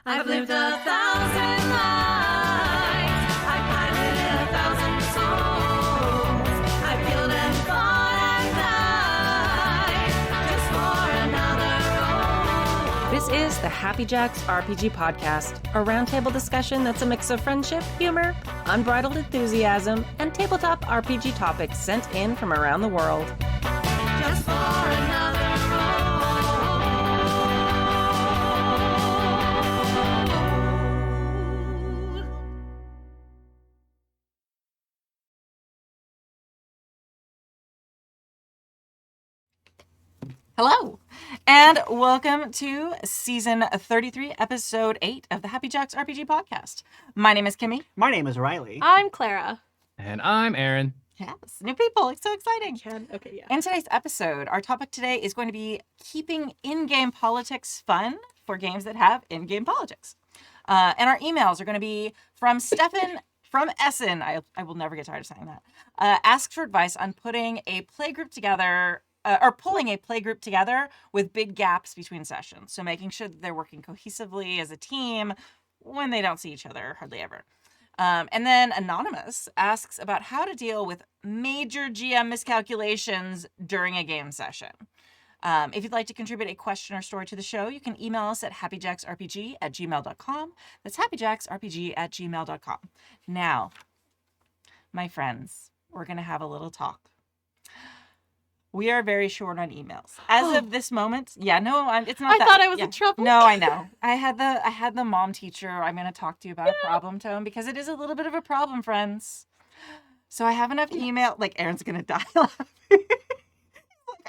I've lived 1,000 lives. I've piloted 1,000 souls. I've killed and fought and died just for another role. This is the Happy Jacks RPG podcast, a roundtable discussion that's a mix of friendship, humor, unbridled enthusiasm, and tabletop RPG topics sent in from around the world. Just for another role. Hello, and welcome to Season 33, Episode 8 of the Happy Jacks RPG podcast. My name is Kimmy. My name is Riley. I'm Clara. And I'm Aaron. Yes, new people. It's so exciting. Okay, yeah. In today's episode, our topic today is going to be keeping in-game politics fun for games that have in-game politics. And our emails are going to be from Stefan from Essen. I will never get tired of saying that. Asks for advice on putting a playgroup together or pulling a playgroup together with big gaps between sessions. So making sure that they're working cohesively as a team when they don't see each other hardly ever. And then Anonymous asks about how to deal with major GM miscalculations during a game session. If you'd like to contribute a question or story to the show, you can email us at happyjacksrpg@gmail.com. That's happyjacksrpg@gmail.com. Now, my friends, we're going to have a little talk. We are very short on emails. As of this moment, it's not I that. thought I was in trouble. No, I know. I had the mom teacher I'm going to talk to you about a problem tone because it is a little bit of a problem, friends. So I have enough email. Like, Aaron's going to die laughing.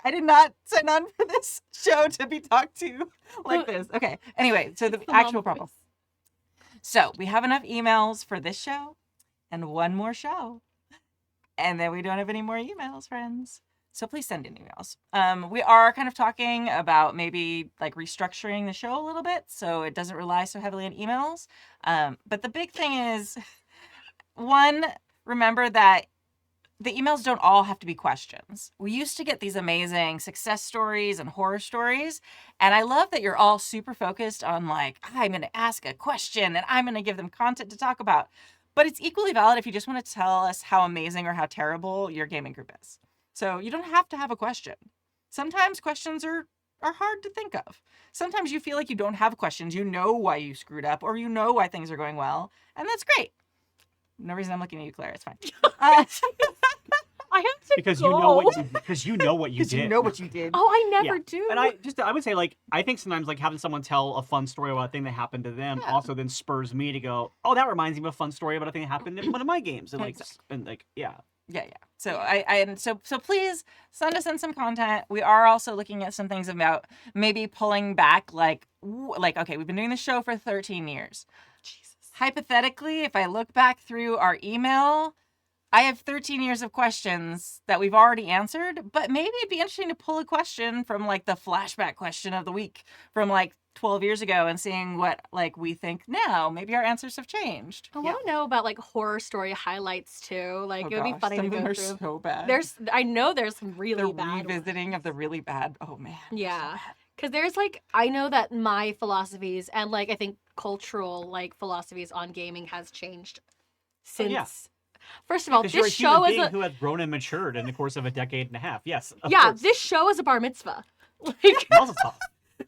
I did not sign on for this show to be talked to like this. Okay. Anyway, so the actual problem. So we have enough emails for this show and one more show. And then we don't have any more emails, friends. So please send in emails. We are kind of talking about maybe like restructuring the show a little bit so it doesn't rely so heavily on emails. But the big thing is, one, remember that the emails don't all have to be questions. We used to get these amazing success stories and horror stories. And I love that you're all super focused on like, I'm going to ask a question and I'm going to give them content to talk about. But it's equally valid if you just want to tell us how amazing or how terrible your gaming group is. So you don't have to have a question. Sometimes questions are hard to think of. Sometimes you feel like you don't have questions. You know why you screwed up or you know why things are going well. And that's great. No reason I'm looking at you, Claire. It's fine. I have to Because go. you know what you did. You know what you did. Oh, I never do. And I would say, like, I think sometimes like having someone tell a fun story about a thing that happened to them also then spurs me to go, oh, that reminds me of a fun story about a thing that happened in one of my games. And Yeah. So so please send us in some content. We are also looking at some things about maybe pulling back like okay, we've been doing the show for 13 years. Jesus. Hypothetically, if I look back through our email, I have 13 years of questions that we've already answered, but maybe it'd be interesting to pull a question from like the flashback question of the week from like 12 years ago and seeing what like we think now. Maybe our answers have changed. I want to know about like horror story highlights too. Like it would be funny to go through. So bad. I know there's some really bad revisiting of the really bad. Oh man. Yeah. Because there's like, I know that my philosophies and like I think cultural like philosophies on gaming has changed since. yeah. First of all, because you're a this human show is being who has grown and matured in the course of a decade and a half. Yes. Of yeah. course. This show is a bar mitzvah. Like Mazel tov.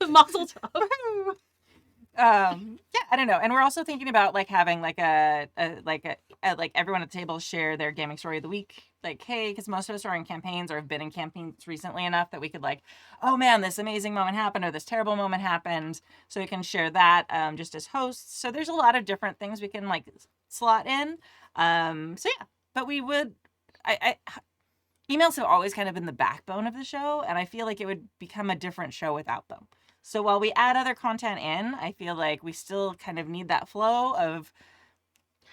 Mazel tov. I don't know. And we're also thinking about like having like like everyone at the table share their gaming story of the week. Like, hey, because most of us are in campaigns or have been in campaigns recently enough that we could like, oh man, this amazing moment happened or this terrible moment happened. So we can share that just as hosts. So there's a lot of different things we can like slot in. But we would, emails have always kind of been the backbone of the show, and I feel like it would become a different show without them. So while we add other content in, I feel like we still kind of need that flow of,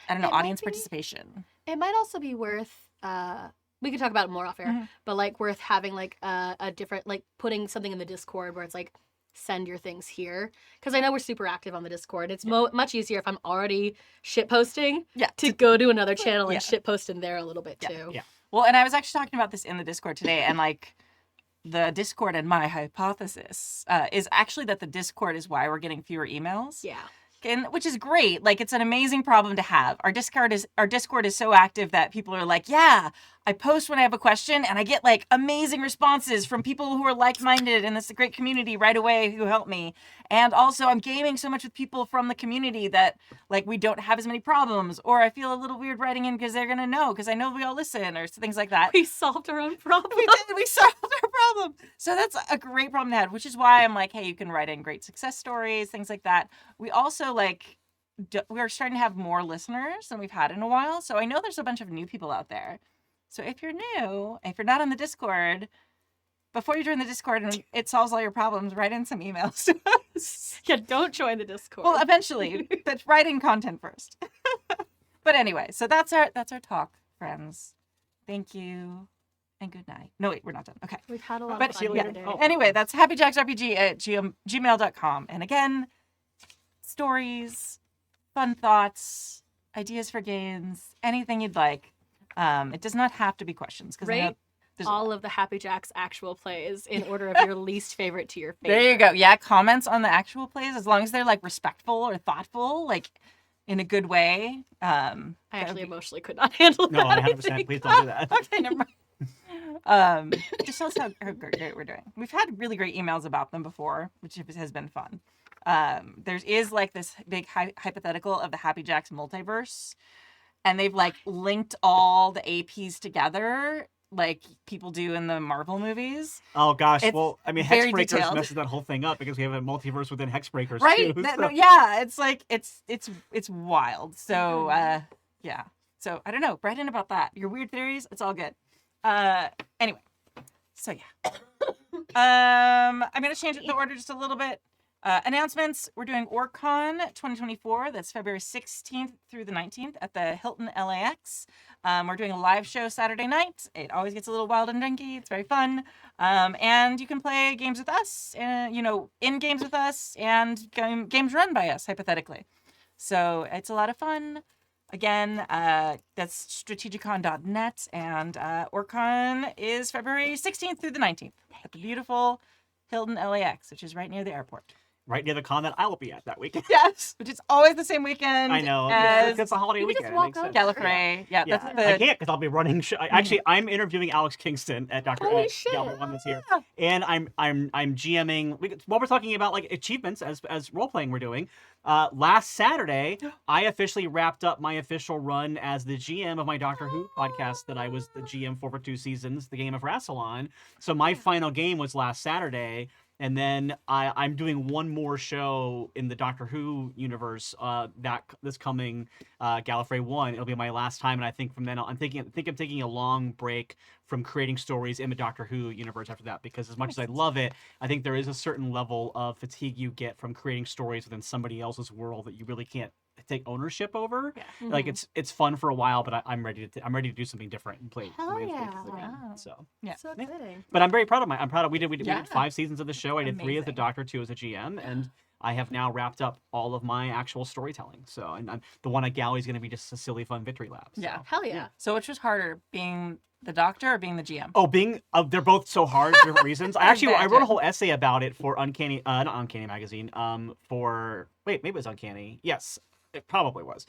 audience participation. It might also be worth, we could talk about it more off air, but like worth having like a different, like putting something in the Discord where it's like, send your things here. Because I know we're super active on the Discord. It's much easier if I'm already shitposting to go to another channel and shitpost in there a little bit too. Yeah. Well, and I was actually talking about this in the Discord today, and like the Discord and my hypothesis is actually that the Discord is why we're getting fewer emails. Yeah. and which is great. Like, it's an amazing problem to have. Our Discord is so active that people are like, yeah, I post when I have a question, and I get like amazing responses from people who are like-minded in this great community right away who help me. And also, I'm gaming so much with people from the community that like we don't have as many problems, or I feel a little weird writing in because they're gonna know because I know we all listen, or things like that. We solved our own problem. We solved our problem. So that's a great problem to have, which is why I'm like, hey, you can write in great success stories, things like that. We also like we're starting to have more listeners than we've had in a while. So I know there's a bunch of new people out there. So if you're new, if you're not on the Discord, before you join the Discord and it solves all your problems, write in some emails to us. Yeah, don't join the Discord. Well, eventually, but write in content first. But anyway, so that's our talk, friends. Thank you and good night. No, wait, we're not done. Okay. We've had a lot But of fun here today. anyway, that's happyjacksrpg@gmail.com. And again, stories, fun thoughts, ideas for games, anything you'd like. It does not have to be questions. Rate all of the Happy Jacks actual plays in order of your least favorite to your favorite. There you go. Yeah, comments on the actual plays, as long as they're like respectful or thoughtful, like in a good way. I actually emotionally could not handle No, that. 100%. Please don't do that. Okay, never mind. Just tell us how great we're doing. We've had really great emails about them before, which has been fun. There is like this big hypothetical of the Happy Jacks multiverse, and they've like linked all the APs together, like people do in the Marvel movies. Oh gosh, It's well, I mean, very Hexbreakers detailed. messes that whole thing up because we have a multiverse within Hexbreakers Right? too. No, yeah, it's like it's wild. So yeah. So I don't know. Write in about that. Your weird theories. It's all good. Anyway. So yeah. I'm gonna change the order just a little bit. Announcements. We're doing OrcCon 2024. That's February 16th through the 19th at the Hilton LAX. We're doing a live show Saturday night. It always gets a little wild and dinky. It's very fun. And you can play games with us, in games with us, and games run by us, hypothetically. So it's a lot of fun. Again, that's strategicon.net, and OrcCon is February 16th through the 19th at the beautiful Hilton LAX, which is right near the airport. Right near the con that I will be at that weekend. Yes, which is always the same weekend. I know. As It's a holiday You can just weekend. It walk makes over. sense. Gallifrey. Yeah, Yeah, that's I the. can't because I'll be running. Actually, I'm interviewing Alex Kingston at Dr. Holy at shit. Galvin One this year, and I'm GMing. While we're talking about like achievements as role playing we're doing, last Saturday I officially wrapped up my official run as the GM of my Doctor Who podcast that I was the GM for 2 seasons, the Game of Rassilon. So my final game was last Saturday. And then I'm doing one more show in the Doctor Who universe this coming Gallifrey 1. It'll be my last time, and I think from then on, I'm taking a long break from creating stories in the Doctor Who universe after that, because as much as I love it, I think there is a certain level of fatigue you get from creating stories within somebody else's world that you really can't take ownership over. Yeah. Like it's fun for a while, but I'm ready to do something different and play. Hell play yeah. spaces again. So. Yeah. So exciting. But I'm very proud of we did Yeah. 5 seasons of the show. I did 3 as the Amazing. Doctor, 2 as a GM, and I have now wrapped up all of my actual storytelling. So, and the one at Galley is going to be just a silly fun victory lap. So. Yeah. Hell yeah. So which was harder, being the Doctor or being the GM? Oh, they're both so hard for different reasons. I wrote a imagine. whole essay about it for not Uncanny magazine. Maybe it was Uncanny. Yes, it probably was.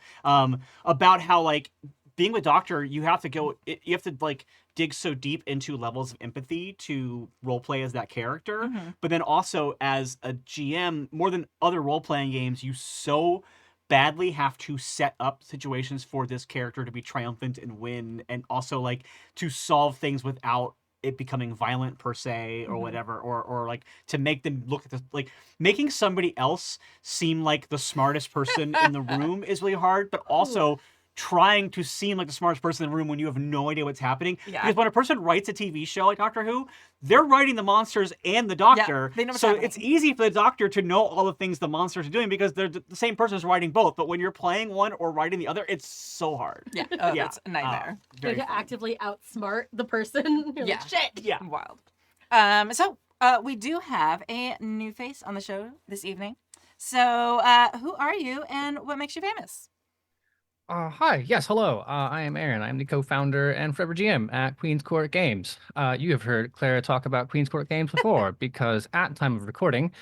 About how like being the Doctor, you have to like dig so deep into levels of empathy to role play as that character. Mhm. But then also as a GM, more than other role playing games, you so badly have to set up situations for this character to be triumphant and win, and also like to solve things without it becoming violent per se or Mhm. whatever, or like to make them look at like making somebody else seem like the smartest person in the room is really hard, but also trying to seem like the smartest person in the room when you have no idea what's happening. Yeah. Because when a person writes a TV show like Doctor Who, they're writing the monsters and the Doctor. they know what's so happening. it's easy for the Doctor to know all the things the monsters are doing because they're the same person is writing both. But when you're playing one or writing the other, it's so hard. Yeah. Oh, Yeah. it's a nightmare. You Very have to fun. actively outsmart the person. You're Yeah. like, shit. Yeah. Wild. So we do have a new face on the show this evening. So who are you and what makes you famous? Hi, yes, hello. I am Aaron. I'm the co-founder and forever GM at Queen's Court Games. You have heard Clara talk about Queen's Court Games before because at time of recording,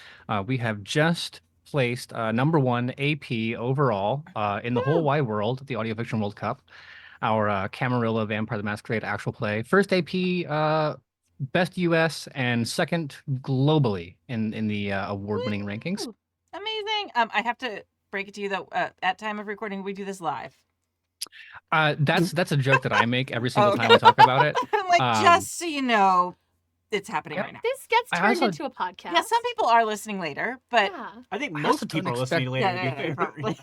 we have just placed #1 AP overall in the whole wide world at the Audio Fiction World Cup. Our Camarilla Vampire the Masquerade actual play. First AP, best US, and second globally in the award-winning rankings. Woo! Amazing. I have to break it to you though. At time of recording, we do this live. That's a joke that I make every single okay. time we talk about it. I'm like, just so you know, it's happening right now. This gets I turned also- into a podcast. Yeah, some people are listening later, but Yeah. I think I most also people are don't listening later. yeah, probably.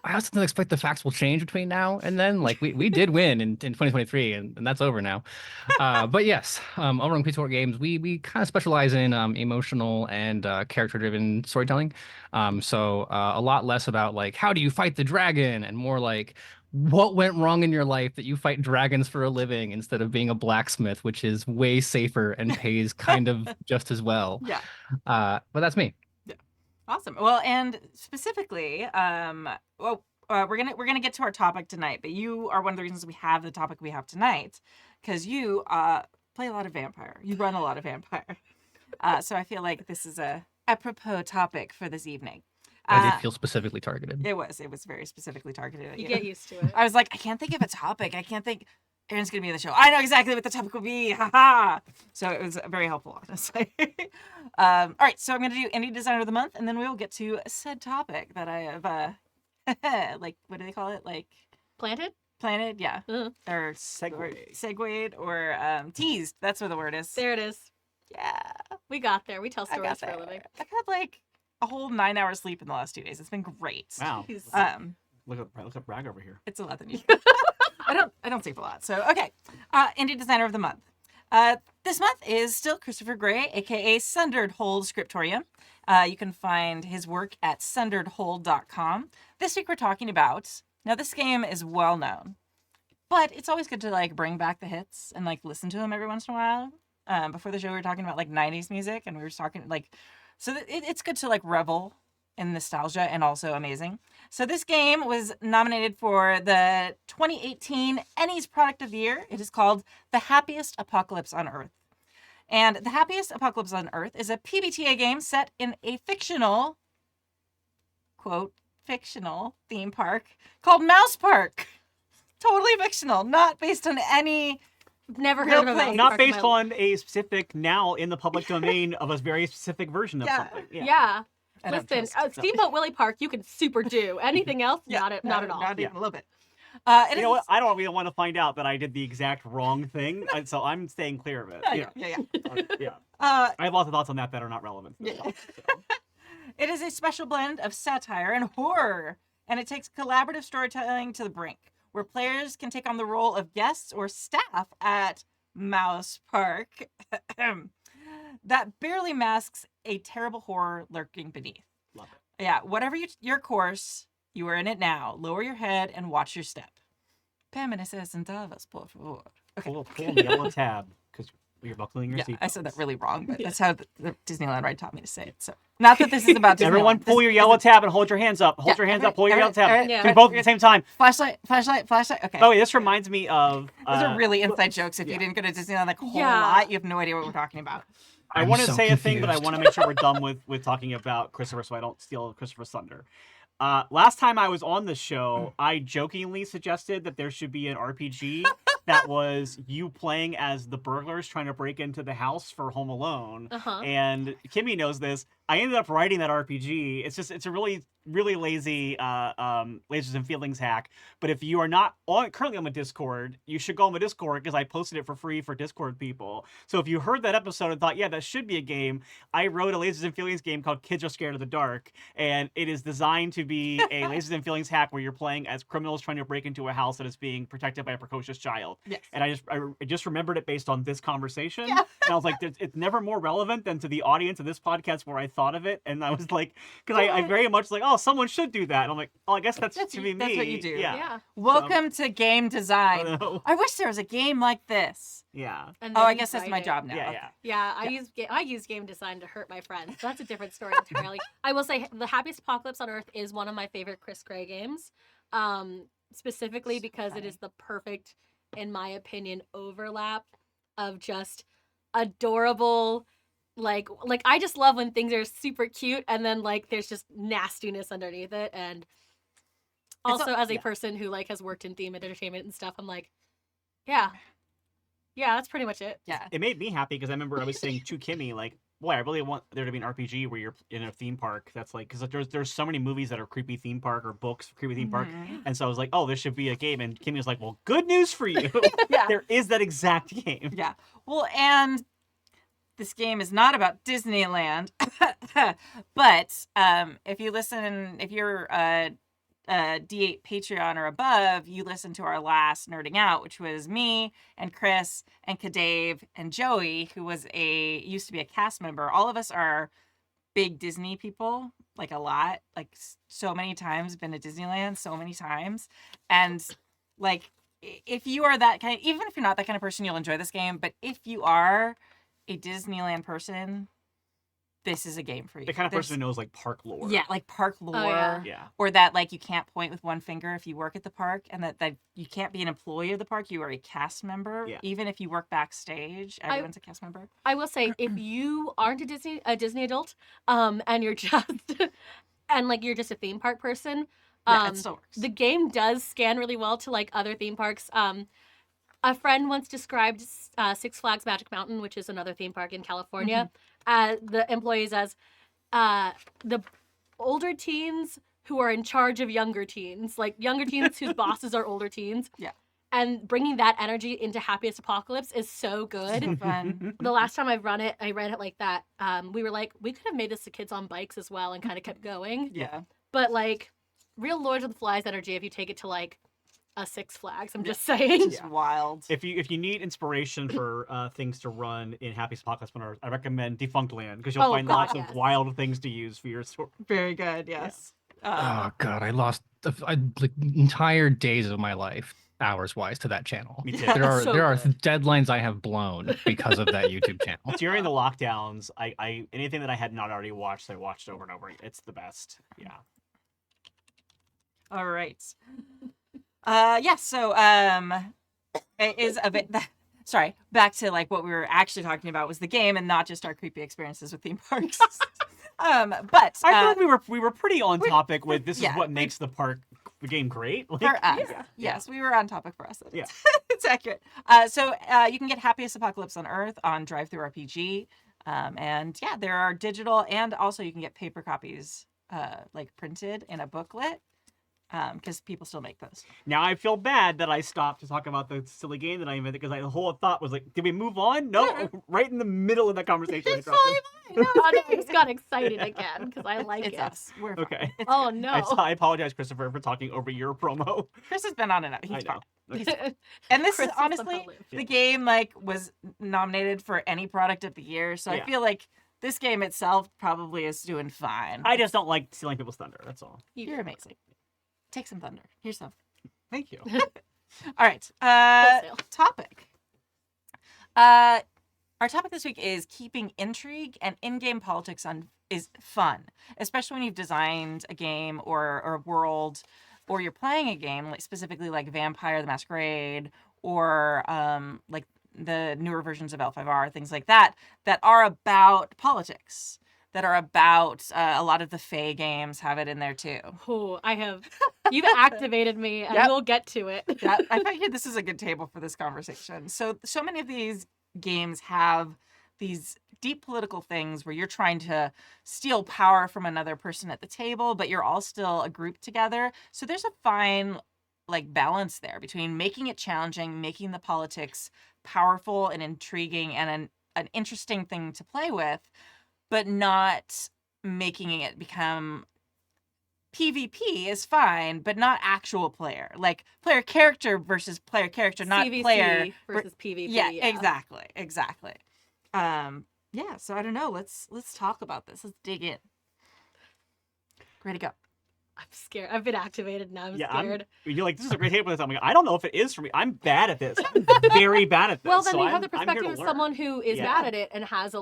I also don't expect the facts will change between now and then. Like we did win in 2023, and that's over now. But yes, over on Queen's Games, we kind of specialize in emotional and character-driven storytelling. So a lot less about like how do you fight the dragon, and more like what went wrong in your life that you fight dragons for a living instead of being a blacksmith, which is way safer and pays kind of just as well. yeah. But that's me. Awesome. Well, and specifically, we're gonna get to our topic tonight, but you are one of the reasons we have the topic we have tonight, because you play a lot of vampire. You run a lot of vampire. So I feel like this is a apropos topic for this evening. I did feel specifically targeted. It was very specifically targeted at You you. get used to it. I was like, I can't think of a topic. I can't think. Aaron's gonna be in the show. I know exactly what the topic will be. Haha. So it was very helpful, honestly. All right, so I'm gonna do Indie Designer of the Month, and then we will get to said topic that I have, like, what do they call it? Like Planted? planted, yeah, Mhm. or segued, or teased. That's what the word is. There it is. Yeah, We got there. We tell I got stories for a there. living. I've had like a whole 9 hours sleep in the last 2 days. It's been great. Wow. Jeez. Look at Bragg over here. It's 11. I don't sleep a lot. So okay. Indie Designer of the Month. This month is still Christopher Gray, aka Sundered Hold Scriptorium. You can find his work at sunderedhold.com. This week we're talking about, now this game is well known, but it's always good to like bring back the hits and like listen to them every once in a while. Before the show we were talking about like 90s music, and we were talking like, so it's good to like revel in nostalgia and also amazing. So this game was nominated for the 2018 Ennies Product of the Year. It is called The Happiest Apocalypse on Earth. And The Happiest Apocalypse on Earth is a PBTA game set in a fictional, quote, fictional theme park called Mouse Park. Totally fictional, not based on any... Never Real heard of a place. mouse Not park in based my life. on a specific, now in the public domain of a very specific version of Yeah. something. Yeah. I don't Listen, trust- Steamboat Willie Park, you can super do. Anything else, not at all. Not Yeah. even a little bit. You know what? I don't even want to find out that I did the exact wrong thing, and so I'm staying clear of it. Yeah. Yeah. Uh, I have lots of thoughts on that that are not relevant. to this Yeah. topic, so. It is a special blend of satire and horror, and it takes collaborative storytelling to the brink, where players can take on the role of guests or staff at Mouse Park that barely masks a terrible horror lurking beneath. Love it. Yeah, whatever your course, you are in it now. Lower your head and watch your step. Permaneces sentadas, por favor. Okay. Pull the yellow tab because you're buckling your Yeah, seatbelts. I said that really wrong, but that's how the Disneyland ride taught me to say it. So, not that this is about Disneyland. Everyone, pull This your is- yellow tab and hold your hands up. Hold Yeah, your hands okay, up. Pull your yellow tab. alright, Yeah. Do both at the same time. Flashlight. Okay. By the way, this reminds me of. Those are really inside jokes. If yeah. you didn't go to Disneyland like a whole Yeah. lot, you have no idea what we're talking about. I I'm want to so say a thing, but I confused. want to make sure we're done with talking about Christopher, so I don't steal Christopher's thunder. Last time I was on the show, I jokingly suggested that there should be an RPG that was you playing as the burglars trying to break into the house for Home Alone. Uh-huh. And Kimmy knows this. I ended up writing that RPG. It's a really lazy lasers and feelings hack. But if you are not currently on the Discord, you should go on the Discord because I posted it for free for Discord people. So if you heard that episode and thought, yeah, that should be a game, I wrote a lasers and feelings game called Kids Are Scared of the Dark, and it is designed to be a lasers and feelings hack where you're playing as criminals trying to break into a house that is being protected by a precocious child. Yes. And I just remembered it based on this conversation, and I was like, it's never more relevant than to the audience of this podcast where I thought of it, and I was like, because I very much like, oh, someone should do that. And I'm like, oh, I guess that's to be me. that's what you do. Yeah. Yeah. Welcome to game design. I know. I wish there was a game like this. Yeah. And Oh, then I you guess that's write my it. job now. Yeah. Okay. Yeah. Yeah, I use game design to hurt my friends. That's a different story entirely. I will say The Happiest Apocalypse on Earth is one of my favorite Chris Gray games. Specifically So because funny. it is the perfect, in my opinion, overlap of just adorable like I just love when things are super cute and then like there's just nastiness underneath it. And also as a person who like has worked in theme entertainment and stuff, I'm like, yeah, that's pretty much it. Yeah. It made me happy because I remember I was saying to Kimmy, like, boy, I really want there to be an RPG where you're in a theme park that's like, because there's so many movies that are creepy theme park or books for creepy theme park, and so I was like, oh, there should be a game, and Kimmy was like, well, good news for you, Yeah. there is that exact game. Yeah. Well, and this game is not about Disneyland, but if you're a D8 Patreon or above, you listen to our last Nerding Out, which was me and Chris and Kadave and Joey, who used to be a cast member. All of us are big Disney people, like a lot, like so many times, been to Disneyland so many times. And like, if you are that kind, even if you're not that kind of person, you'll enjoy this game. But if you are a Disneyland person, this is a game for you. The kind of person who knows like park lore. Yeah, like park lore. Yeah. Or that like you can't point with one finger if you work at the park, and that you can't be an employee of the park. You are a cast member. Yeah. Even if you work backstage, everyone's a cast member. I will say, if you aren't a Disney adult, and you're just and like you're just a theme park person, Yeah, it still works. the game does scan really well to like other theme parks. A friend once described Six Flags Magic Mountain, which is another theme park in California, as the employees as the older teens who are in charge of younger teens, like younger teens whose bosses are older teens. Yeah. And bringing that energy into Happiest Apocalypse is so good. Fun. The last time I ran it like that. We were like, we could have made this the kids on bikes as well and kind of kept going. Yeah. But like, real Lord of the Flies energy if you take it to like a Six Flags. I'm just saying. It's wild. If you need inspiration for things to run in Happy Apocalypse on Earth, I recommend Defunct Land, because you'll find lots of wild things to use for your story. Very good. Yes. Oh god, I lost like entire days of my life, hours wise, to that channel. Me too. There are So there are good. deadlines I have blown because of that YouTube channel. During the lockdowns, I anything that I had not already watched, I watched over and over. It's the best. Yeah. All right. So it is a bit sorry, back to like what we were actually talking about was the game and not just our creepy experiences with theme parks. But I thought we were pretty on topic with this is what makes the game great. Like, for us. yeah. Yes, we were on topic for us. Yeah. It's accurate. So you can get Happiest Apocalypse on Earth on drive-thru-RPG. And yeah, there are digital and also you can get paper copies like printed in a booklet. Because people still make those. Now I feel bad that I stopped to talk about the silly game that I invented, because the whole thought was like, did we move on? No, right in the middle of the conversation. I dropped it. I just got excited again because I like It's it. us. We're fine. Okay. Oh no. I apologize, Christopher, for talking over your promo. Chris has been on it. He's I know. fine. He's fine. And this Chris is will honestly somehow live. the game like was nominated for any product of the year. So Yeah. I feel like this game itself probably is doing fine. I just don't like stealing people's thunder. That's all. You're amazing. Take some thunder. Here's some. Thank you. All right. Wholesale. Topic. Our topic this week is keeping intrigue and in-game politics is fun, especially when you've designed a game or a world, or you're playing a game like specifically like Vampire the Masquerade or like the newer versions of L5R, things like that are about politics. That are about a lot of the Fae games have it in there too. Oh, you've activated me and Yep. we'll get to it. Yeah, I figured this is a good table for this conversation. So many of these games have these deep political things where you're trying to steal power from another person at the table, but you're all still a group together. So there's a fine like balance there between making it challenging, making the politics powerful and intriguing and an interesting thing to play with, but not making it become PvP is fine, but not actual player. Like player character versus player character, not CVC player versus PvP. Yeah, exactly. Yeah, so I don't know. Let's talk about this. Let's dig in. Ready to go. I'm scared. I've been activated now. I'm Yeah, scared. You're like, this is a great table. I'm like, I don't know if it is for me. I'm bad at this. I'm very bad at this. Well, then so you have the I'm here perspective to of learn. someone who is Yeah. bad at it and has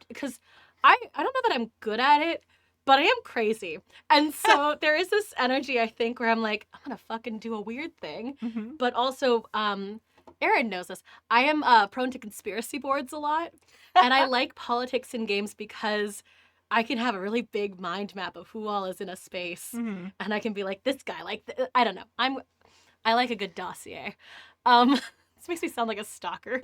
because I don't know that I'm good at it, but I am crazy. And so there is this energy, I think, where I'm like, I'm gonna fucking do a weird thing. Mm-hmm. But also, Erin knows this. I am prone to conspiracy boards a lot, and I like politics in games because I can have a really big mind map of who all is in a space, Mm-hmm. and I can be like, this guy, like, I don't know. I like a good dossier. This makes me sound like a stalker.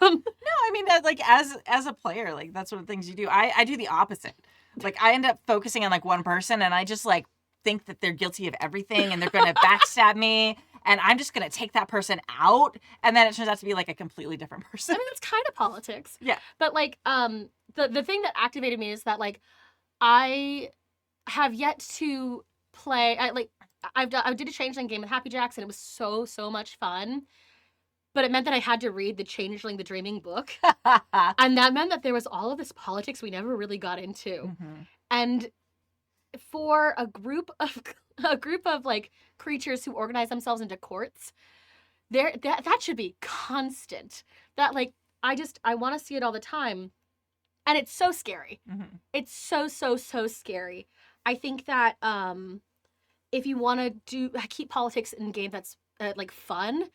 No, I mean that like as a player, like that's one of the things you do. I do the opposite. Like I end up focusing on like one person, and I just like think that they're guilty of everything, and they're gonna backstab me, and I'm just gonna take that person out, and then it turns out to be like a completely different I person. mean, it's kind of politics. Yeah. But like, the thing that activated me is that like, I have yet to play. I did a changeling game with Happy Jacks, and it was so much fun. But it meant that I had to read the Changeling the Dreaming book, and that meant that there was all of this politics we never really got into. Mhm. And for a group of like creatures who organize themselves into courts, that should be constant. That like I want to see it all the time, and it's so scary. Mhm. It's so scary. I think that if you want to keep politics in a game that's like fun,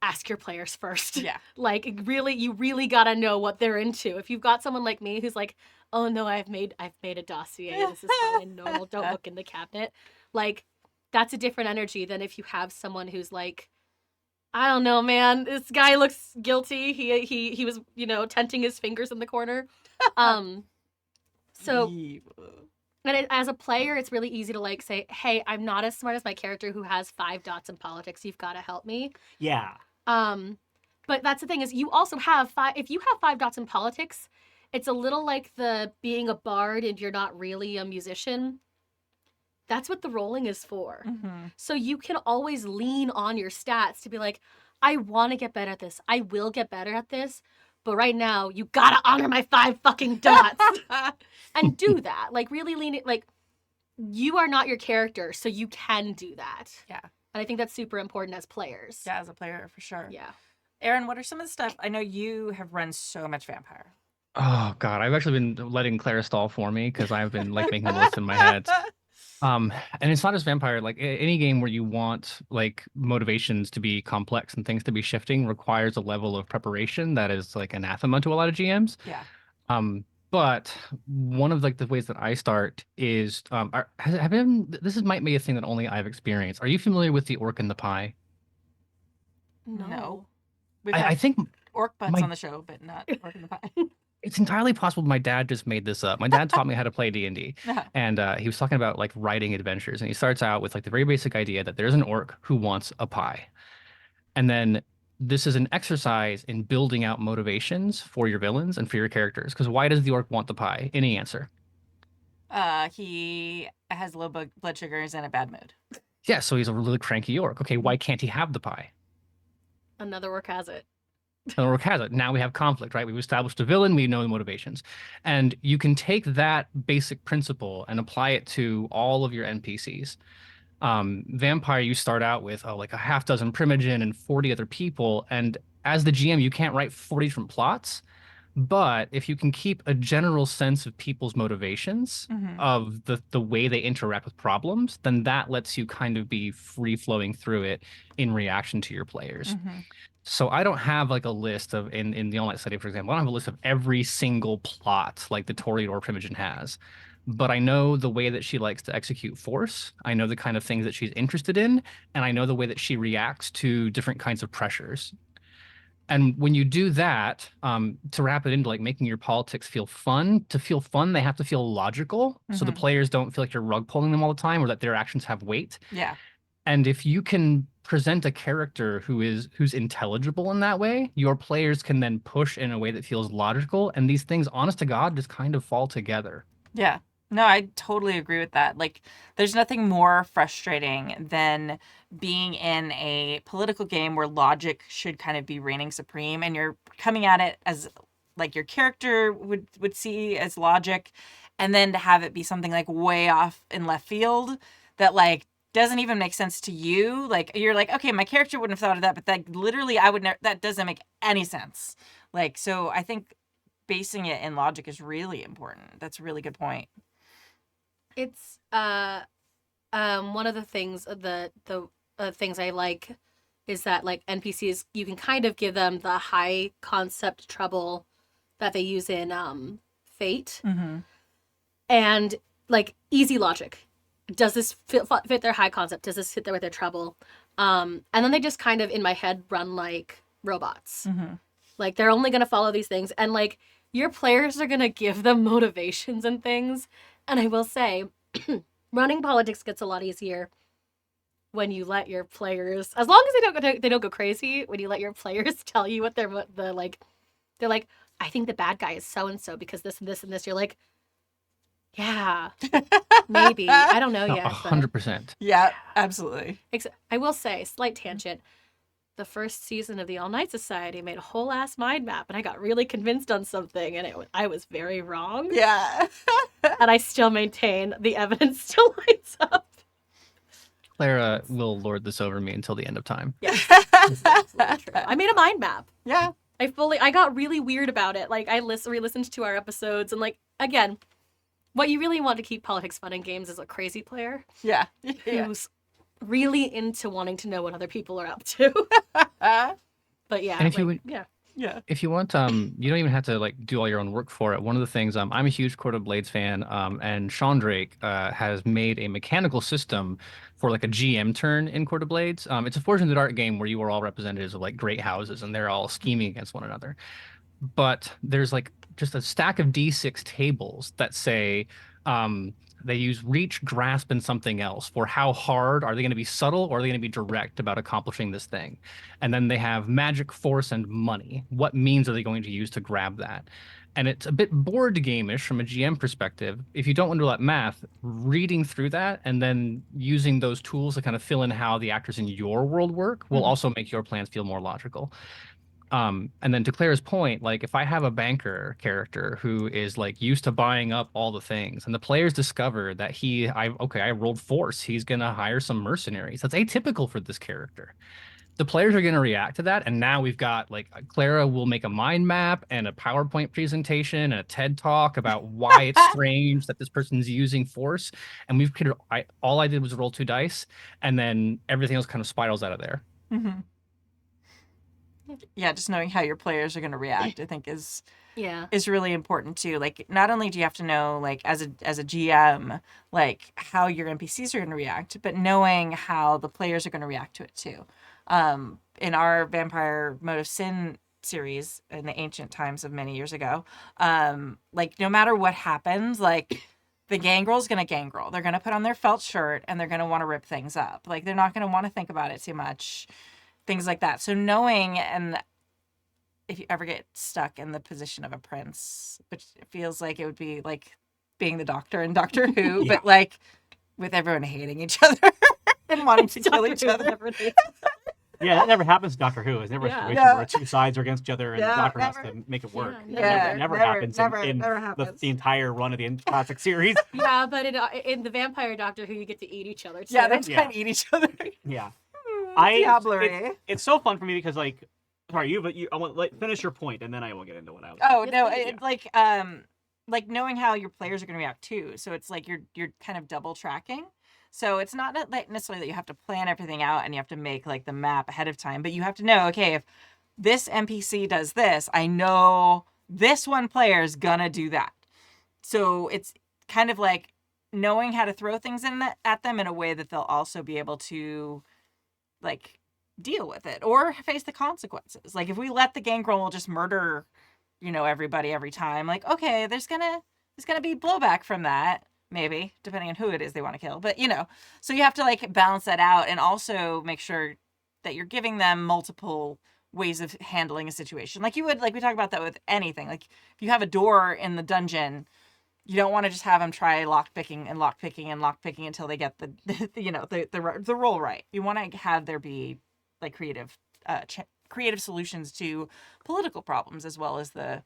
ask your players first. Yeah. Like you really gotta know what they're into. If you've got someone like me who's like, oh no, I've made a dossier. This is fine and normal. Don't look in the cabinet. Like that's a different energy than if you have someone who's like, I don't know, man. This guy looks guilty. He was, tenting his fingers in the corner. So and as a player, it's really easy to like say, hey, I'm not as smart as my character who has 5 dots in politics. You've got to help me. Yeah. But that's the thing is you also have 5. If you have 5 dots in politics, it's a little like the being a bard and you're not really a musician. That's what the rolling is for. Mm-hmm. So you can always lean on your stats to be like, I want to get better at this. I will get better at this. But right now, you gotta honor my 5 fucking dots and do that. Like really lean it. Like you are not your character, so you can do that. Yeah. And I think that's super important as players. Yeah, as a player for sure. Yeah. Erin, what are some of the stuff? I know you have run so much vampire. Oh God, I've actually been letting Clara stall for me because I've been like making a list in my head. And it's not just vampire. Like any game where you want like motivations to be complex and things to be shifting requires a level of preparation that is like anathema to a lot of GMs. Yeah. But one of like the ways that I start is might be a thing that only I've experienced. Are you familiar with the orc and the pie? No. We've I had think orc butts my- on the show, but not orc in the pie. it's entirely possible my dad just made this up. My dad taught me how to play D&D, and he was talking about like writing adventures, and he starts out with like the very basic idea that there's an orc who wants a pie, and then this is an exercise in building out motivations for your villains and for your characters. Because why does the orc want the pie? Any answer? He has low blood sugars and a bad mood. Yeah, so he's a really cranky orc. Okay, why can't he have the pie? Another orc has it. Another orc has it. Now we have conflict, right? We've established a villain, we know the motivations. And you can take that basic principle and apply it to all of your NPCs. Vampire, you start out with like a half dozen primogen and 40 other people. And as the GM, you can't write 40 different plots. But if you can keep a general sense of people's motivations, of the way they interact with problems, then that lets you kind of be free flowing through it in reaction to your players. So I don't have like a list of in the online study, for example, I don't have a list of every single plot like the Toreador Primogen has. But I know the way that she likes to execute force. I know the kind of things that she's interested in, and I know the way that she reacts to different kinds of pressures. And when you do that, to wrap it into like making your politics feel fun, to feel fun, they have to feel logical. So the players don't feel like you're rug pulling them all the time or that their actions have weight. Yeah. And if you can present a character who's intelligible in that way, your players can then push in a way that feels logical. And these things, honest to God, just kind of fall together. Yeah. No, I totally agree with that. Like, there's nothing more frustrating than being in a political game where logic should kind of be reigning supreme, and you're coming at it as like your character would see as logic, and then to have it be something like way off in left field that like doesn't even make sense to you. Like, you're like, okay, my character wouldn't have thought of that, but like literally I would never, that doesn't make any sense. Like, so I think basing it in logic is really important. That's a really good point. It's one of the things the things I like is that like NPCs, you can kind of give them the high concept trouble that they use in Fate, and like easy logic. Does this fit their high concept? Does this fit there with their trouble? And then they just kind of in my head run like robots. Like they're only gonna follow these things, and like your players are gonna give them motivations and things. And I will say, running politics gets a lot easier when you let your players, as long as they don't go crazy, when you let your players tell you what they're like, I think the bad guy is so and so because this and this and this. You're like, yeah, maybe. I don't know yet. 100%. Yeah, absolutely. I will say, slight tangent. The first season of the All Night Society made a whole ass mind map, and I got really convinced on something, and I was very wrong. Yeah. And I still maintain the evidence still lines up. Clara will lord this over me until the end of time. Yes, this is absolutely true. I made a mind map. Yeah. I got really weird about it. Like, I re-listened to our episodes, and like, again, what you really want to keep politics fun in games is a crazy player Yeah. who's really into wanting to know what other people are up to. But yeah, And if you like, would- yeah. Yeah. If you want, you don't even have to like do all your own work for it. One of the things, I'm a huge Court of Blades fan, and Sean Drake has made a mechanical system for like a GM turn in Court of Blades. It's a Forged in the Dark game where you are all representatives of like great houses, and they're all scheming against one another. But there's like just a stack of D6 tables that say they use reach, grasp, and something else for how hard are they going to be subtle or are they going to be direct about accomplishing this thing. And then they have magic, force, and money. What means are they going to use to grab that? And it's a bit board game-ish from a GM perspective. If you don't understand math, reading through that and then using those tools to kind of fill in how the actors in your world work will also make your plans feel more logical. And then to Claire's point, like if I have a banker character who is like used to buying up all the things, and the players discover that I rolled force, he's gonna hire some mercenaries. That's atypical for this character. The players are gonna react to that, and now we've got like Clara will make a mind map and a PowerPoint presentation and a TED talk about why it's strange that this person's using force. And all I did was roll 2 dice, and then everything else kind of spirals out of there. Yeah, just knowing how your players are going to react, I think is really important too. Like, not only do you have to know, like, as a GM, like how your NPCs are going to react, but knowing how the players are going to react to it too. In our Vampire Mode of Sin series in the ancient times of many years ago, like no matter what happens, like the gangrel's going to gangrel. They're going to put on their felt shirt and they're going to want to rip things up. Like they're not going to want to think about it too much. Things like that. So knowing, and if you ever get stuck in the position of a prince, which feels like it would be like being the Doctor in Doctor Who, but like with everyone hating each other and wanting to kill each other. Yeah, that never happens in Doctor Who. It's never a situation where 2 sides are against each other and the Doctor has to make it work. Never happens in happens. the entire run of the classic series. Yeah, but in the Vampire Doctor Who, you get to eat each other too. Yeah, they try and eat each other. Yeah. It's so fun for me because like, sorry, I want like finish your point and then I will get into what I was. Oh no, it's like knowing how your players are going to react too. So it's like you're kind of double tracking. So it's not like necessarily that you have to plan everything out and you have to make like the map ahead of time, but you have to know, okay, if this NPC does this, I know this one player is gonna do that. So it's kind of like knowing how to throw things at them in a way that they'll also be able to like deal with it or face the consequences. Like if we let the gangrel just murder, everybody every time, like, okay, there's gonna be blowback from that, maybe, depending on who it is they want to kill. But so you have to like balance that out and also make sure that you're giving them multiple ways of handling a situation. Like you would, like we talk about that with anything. Like if you have a door in the dungeon, you don't want to just have them try lockpicking until they get the roll right. You want to have there be like creative solutions to political problems as well as the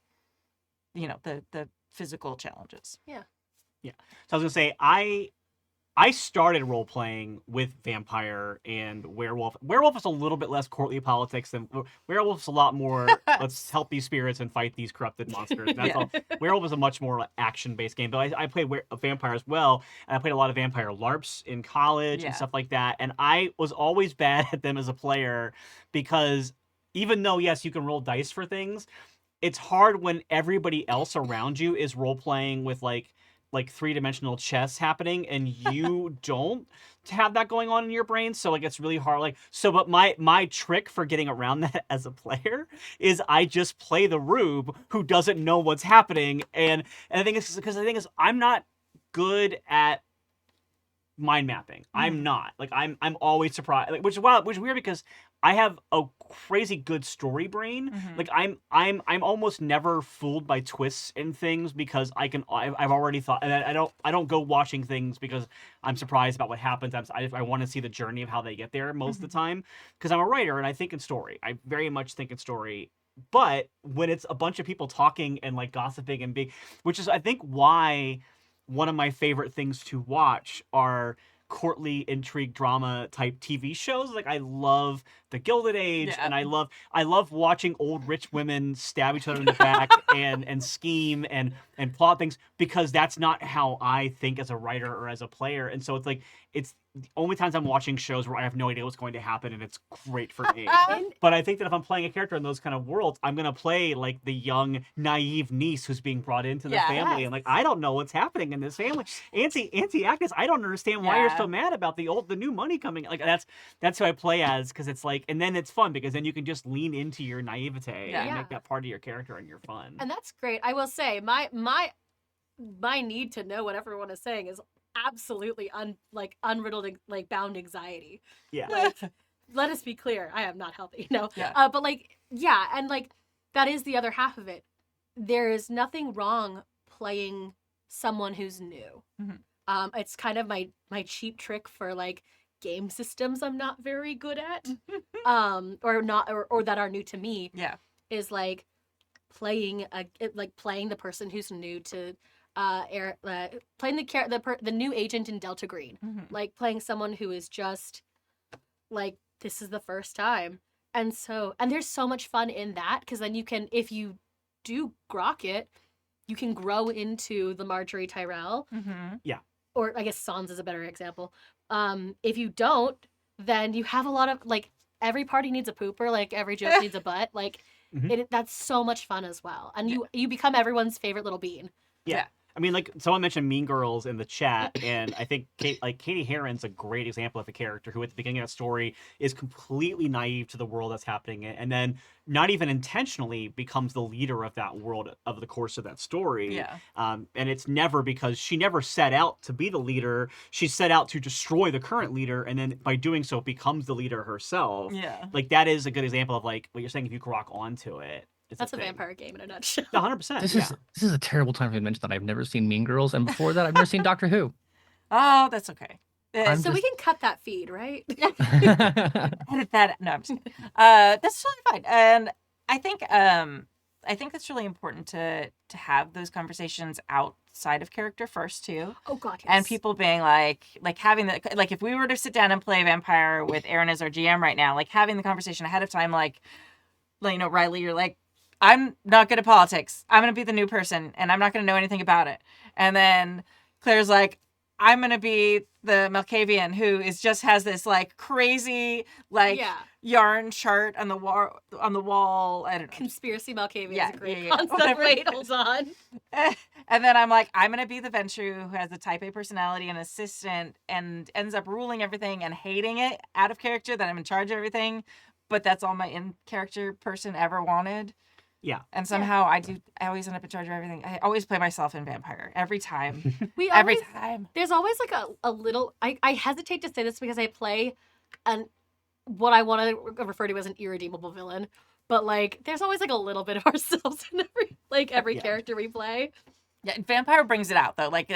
physical challenges. Yeah. So I was gonna say I started role playing with vampire and werewolf. Werewolf is a little bit less courtly politics than werewolf's a lot more. Let's help these spirits and fight these corrupted monsters. That's Yeah. all. Werewolf is a much more action based game. But I played a vampire as well, and I played a lot of vampire LARPs in college Yeah. and stuff like that. And I was always bad at them as a player because even though yes, you can roll dice for things, it's hard when everybody else around you is role playing with like three-dimensional chess happening and you don't have that going on in your brain, so like it's really hard. Like so, but my trick for getting around that as a player is I just play the rube who doesn't know what's happening, and the thing is because the thing is I'm not good at mind mapping. I'm not. Like I'm always surprised. Like, which is weird because I have a crazy good story brain. Like I'm almost never fooled by twists and things because I've already thought, and I don't go watching things because I'm surprised about what happens. I want to see the journey of how they get there most of the time because I'm a writer and I think in story. I very much think in story. But when it's a bunch of people talking and like gossiping and big, which is I think why one of my favorite things to watch are courtly intrigue drama type TV shows. Like I love The Gilded Age, and I love watching old rich women stab each other in the back and scheme and plot things because that's not how I think as a writer or as a player. And so it's like it's the only times I'm watching shows where I have no idea what's going to happen and it's great for me. But I think that if I'm playing a character in those kind of worlds, I'm gonna play like the young, naive niece who's being brought into the family, and like I don't know what's happening in this family. Auntie Agnes, I don't understand why you're so mad about the new money coming. Like that's who I play as because it's like, and then it's fun because then you can just lean into your naivete and make that part of your character and you're fun. And that's great. I will say my need to know what everyone is saying is absolutely unriddled like bound anxiety. Yeah. Like, let us be clear, I am not healthy. No. Yeah. But like, yeah, and like that is the other half of it. There is nothing wrong playing someone who's new. It's kind of my cheap trick for like game systems I'm not very good at. or that are new to me. Yeah. Is like playing the person who's new to playing the new agent in Delta Green, like playing someone who is just like this is the first time, and there's so much fun in that because then you can, if you do grok it, you can grow into the Marjorie Tyrell. Yeah. Or I guess Sans is a better example. If you don't, then you have a lot of like every party needs a pooper, like every joke needs a butt, like. That's so much fun as well, and you become everyone's favorite little bean. Yeah. I mean, like someone mentioned Mean Girls in the chat, and I think Katie Heron's a great example of a character who, at the beginning of that story, is completely naive to the world that's happening, and then not even intentionally becomes the leader of that world of the course of that story. Yeah. And it's never because she never set out to be the leader; she set out to destroy the current leader, and then by doing so, becomes the leader herself. Yeah. Like that is a good example of like what you're saying. If you grok onto it. That's a vampire game in a nutshell. 100%. This is a terrible time for me to mention that I've never seen Mean Girls, and before that, I've never seen Doctor Who. Oh, that's okay. So we can cut that feed, right? Edit that. No, I'm just kidding. That's totally fine. And I think that's really important to have those conversations outside of character first too. Oh God, yes. And people being like having the, like if we were to sit down and play Vampire with Aaron as our GM right now, like having the conversation ahead of time, like you know, Riley, you're like, I'm not good at politics. I'm going to be the new person and I'm not going to know anything about it. And then Claire's like, I'm going to be the Malkavian who has this like crazy like yarn chart on the wall. I don't know. Conspiracy Malkavian is a great yeah. concept. Whatever it Wait, hold on. And then I'm like, I'm going to be the Ventru who has a type A personality and assistant and ends up ruling everything and hating it out of character that I'm in charge of everything. But that's all my in-character person ever wanted. Yeah. And somehow I always end up in charge of everything. I always play myself in Vampire. Every time. Every time. There's always like a little, I hesitate to say this because I play what I want to refer to as an irredeemable villain. But like, there's always like a little bit of ourselves in every character we play. Yeah, Vampire brings it out though. Like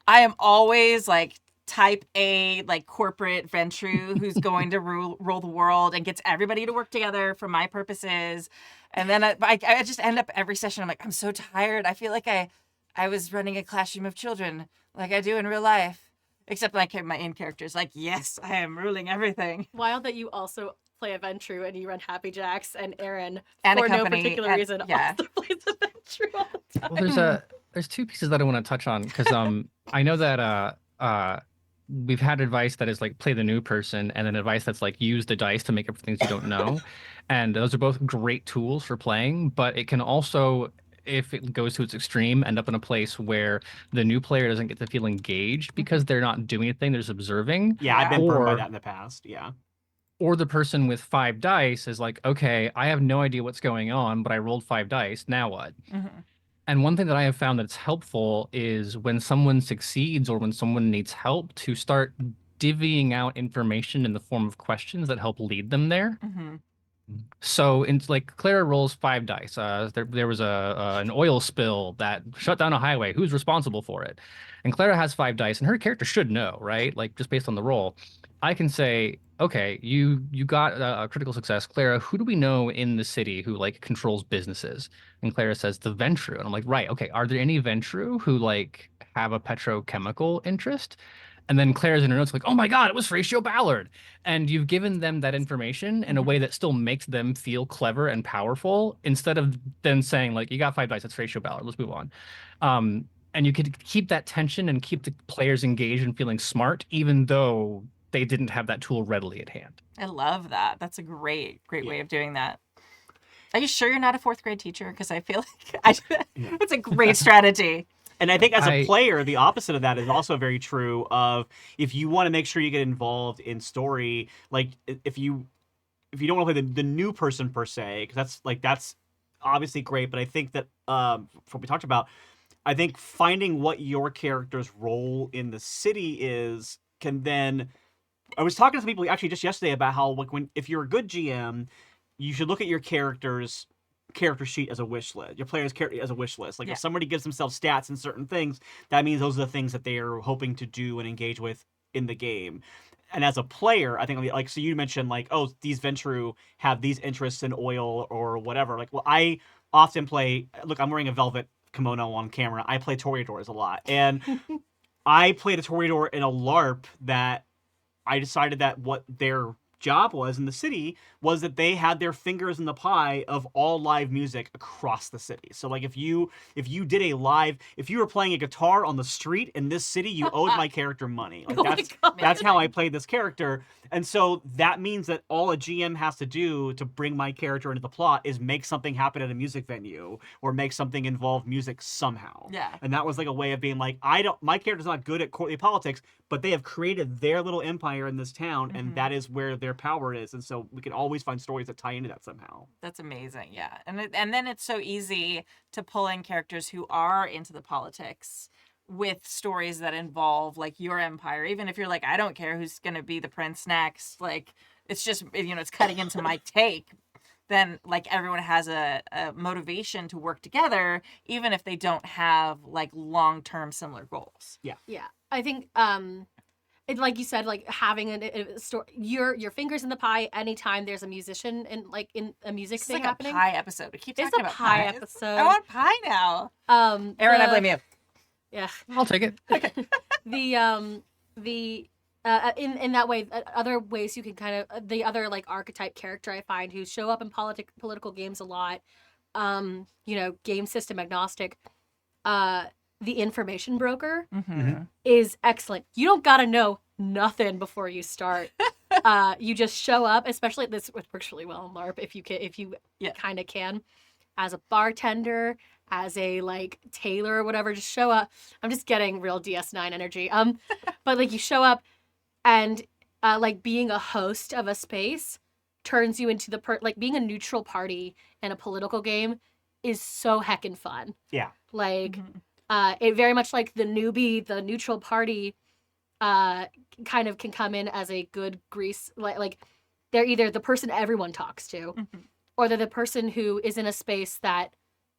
I am always like type A, like corporate Ventru who's going to rule the world and gets everybody to work together for my purposes. And then I just end up every session. I'm like, I'm so tired. I feel like I was running a classroom of children like I do in real life. Except my main character is like, yes, I am ruling everything. Wild that you also play a Ventru and you run Happy Jacks, and Aaron, And a for no company, particular and- reason, yeah. also plays a Ventru all the time. Well, there's two pieces that I want to touch on because I know that we've had advice that is like play the new person, and then advice that's like use the dice to make up for things you don't know, and those are both great tools for playing. But it can also, if it goes to its extreme, end up in a place where the new player doesn't get to feel engaged because they're not doing anything, they're just observing. Yeah, I've been burned by Or- that in the past. Yeah. Or the person with 5 dice is like, okay, I have no idea what's going on, but I rolled 5 dice. Now what? Mm-hmm. And one thing that I have found that's helpful is when someone succeeds or when someone needs help to start divvying out information in the form of questions that help lead them there. Mm-hmm. So, in like Clara rolls 5 dice. There was an oil spill that shut down a highway. Who's responsible for it? And Clara has 5 dice, and her character should know, right? Like just based on the roll. I can say, okay, you got a critical success, Clara. Who do we know in the city who like controls businesses? And Clara says the Ventru, and I'm like, right, okay. Are there any Ventru who like have a petrochemical interest? And then Claire's in her notes like, oh my God, it was Horatio Ballard. And you've given them that information in a way that still makes them feel clever and powerful instead of then saying like, you got 5 dice, that's Horatio Ballard, let's move on. And you could keep that tension and keep the players engaged and feeling smart, even though they didn't have that tool readily at hand. I love that. That's a great way of doing that. Are you sure you're not a 4th grade teacher? Because I feel like it's a great strategy. And I think as a player, the opposite of that is also very true of if you want to make sure you get involved in story, like if you don't want to play the new person per se, because that's obviously great, but I think that from what we talked about, I think finding what your character's role in the city is can then. I was talking to some people actually just yesterday about how like if you're a good GM, you should look at your character's character sheet as a wish list, your player's character as a wish list. Like if somebody gives themselves stats in certain things, that means those are the things that they are hoping to do and engage with in the game. And as a player, I think like, so you mentioned like, oh, these Ventru have these interests in oil or whatever. Like, well, I often play, look, I'm wearing a velvet kimono on camera. I play Toreadors a lot. And I played a Toreador in a LARP that I decided that what their job was in the city was that they had their fingers in the pie of all live music across the city. So like if you did a live, if you were playing a guitar on the street in this city, you owed my character money. Like that's how I played this character. And so that means that all a GM has to do to bring my character into the plot is make something happen at a music venue or make something involve music somehow. Yeah. And that was like a way of being like, my character's not good at courtly politics, but they have created their little empire in this town, and that is where their power is. And so we can always find stories that tie into that somehow. That's amazing. Yeah. And then it's so easy to pull in characters who are into the politics with stories that involve like your empire. Even if you're like, I don't care who's going to be the prince next. Like it's just, it's cutting into my take. Then like everyone has a motivation to work together, even if they don't have like long-term similar goals. Yeah. I think, it, like you said, like having a story, your fingers in the pie anytime there's a musician and like in a music It's thing like happening. a pie episode. We keep It's talking a about pie pies. episode. I want pie now. Aaron, I blame you. Yeah. I'll take it. In that way, other ways you can kind of the other like archetype character I find who show up in political games a lot, game system agnostic, the information broker is excellent. You don't gotta know nothing before you start. You just show up, especially this works really well in LARP if you kind of can, as a bartender, as a like tailor or whatever. Just show up. I'm just getting real DS9 energy. But like you show up, and like being a host of a space turns you into like being a neutral party in a political game is so heckin' fun. Yeah. Like it very much like the newbie, the neutral party kind of can come in as a good grease, like they're either the person everyone talks to or they're the person who is in a space that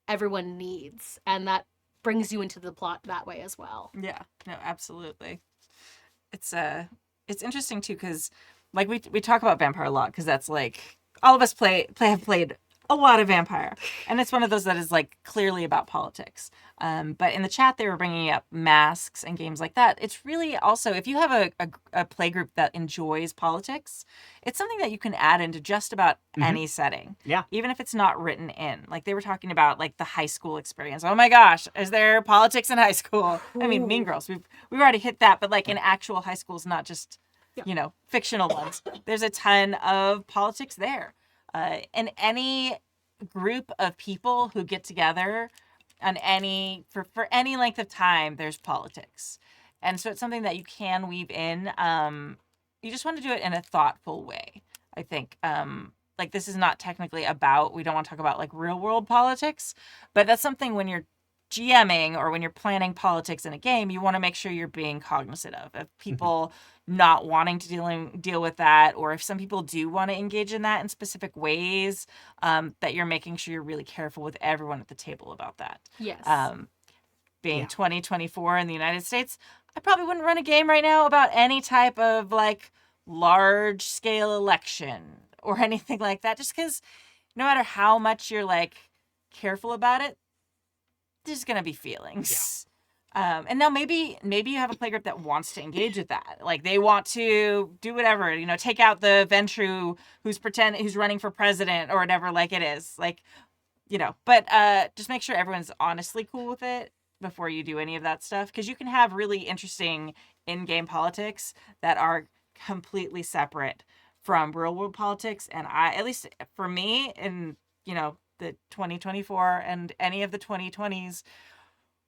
everyone needs, and that brings you into the plot that way as well. Yeah, no, absolutely. It's interesting too because like we talk about vampire a lot because that's like all of us have played a lot of vampire, and it's one of those that is like clearly about politics. But in the chat, they were bringing up masks and games like that. It's really also, if you have a play group that enjoys politics, it's something that you can add into just about any setting. Yeah. Even if it's not written in. Like they were talking about like the high school experience. Oh my gosh, is there politics in high school? I mean, Mean Girls. We've already hit that, but like in actual high schools, not just fictional ones. There's a ton of politics there. And any group of people who get together on for any length of time, there's politics. And so it's something that you can weave in. You just want to do it in a thoughtful way, I think. Like this is not technically we don't want to talk about like real world politics, but that's something when you're GMing or when you're planning politics in a game, you want to make sure you're being cognizant of people not wanting to deal with that, or if some people do want to engage in that in specific ways, that you're making sure you're really careful with everyone at the table about that. Yes. Being 2024 in the United States, I probably wouldn't run a game right now about any type of like large scale election or anything like that, just because no matter how much you're like careful about it, there's going to be feelings. And now maybe you have a play group that wants to engage with that. Like they want to do whatever, take out the Ventru who's running for president or whatever, like it is. Like, but just make sure everyone's honestly cool with it before you do any of that stuff. Because you can have really interesting in-game politics that are completely separate from real world politics. And at least for me, in, the 2024 and any of the 2020s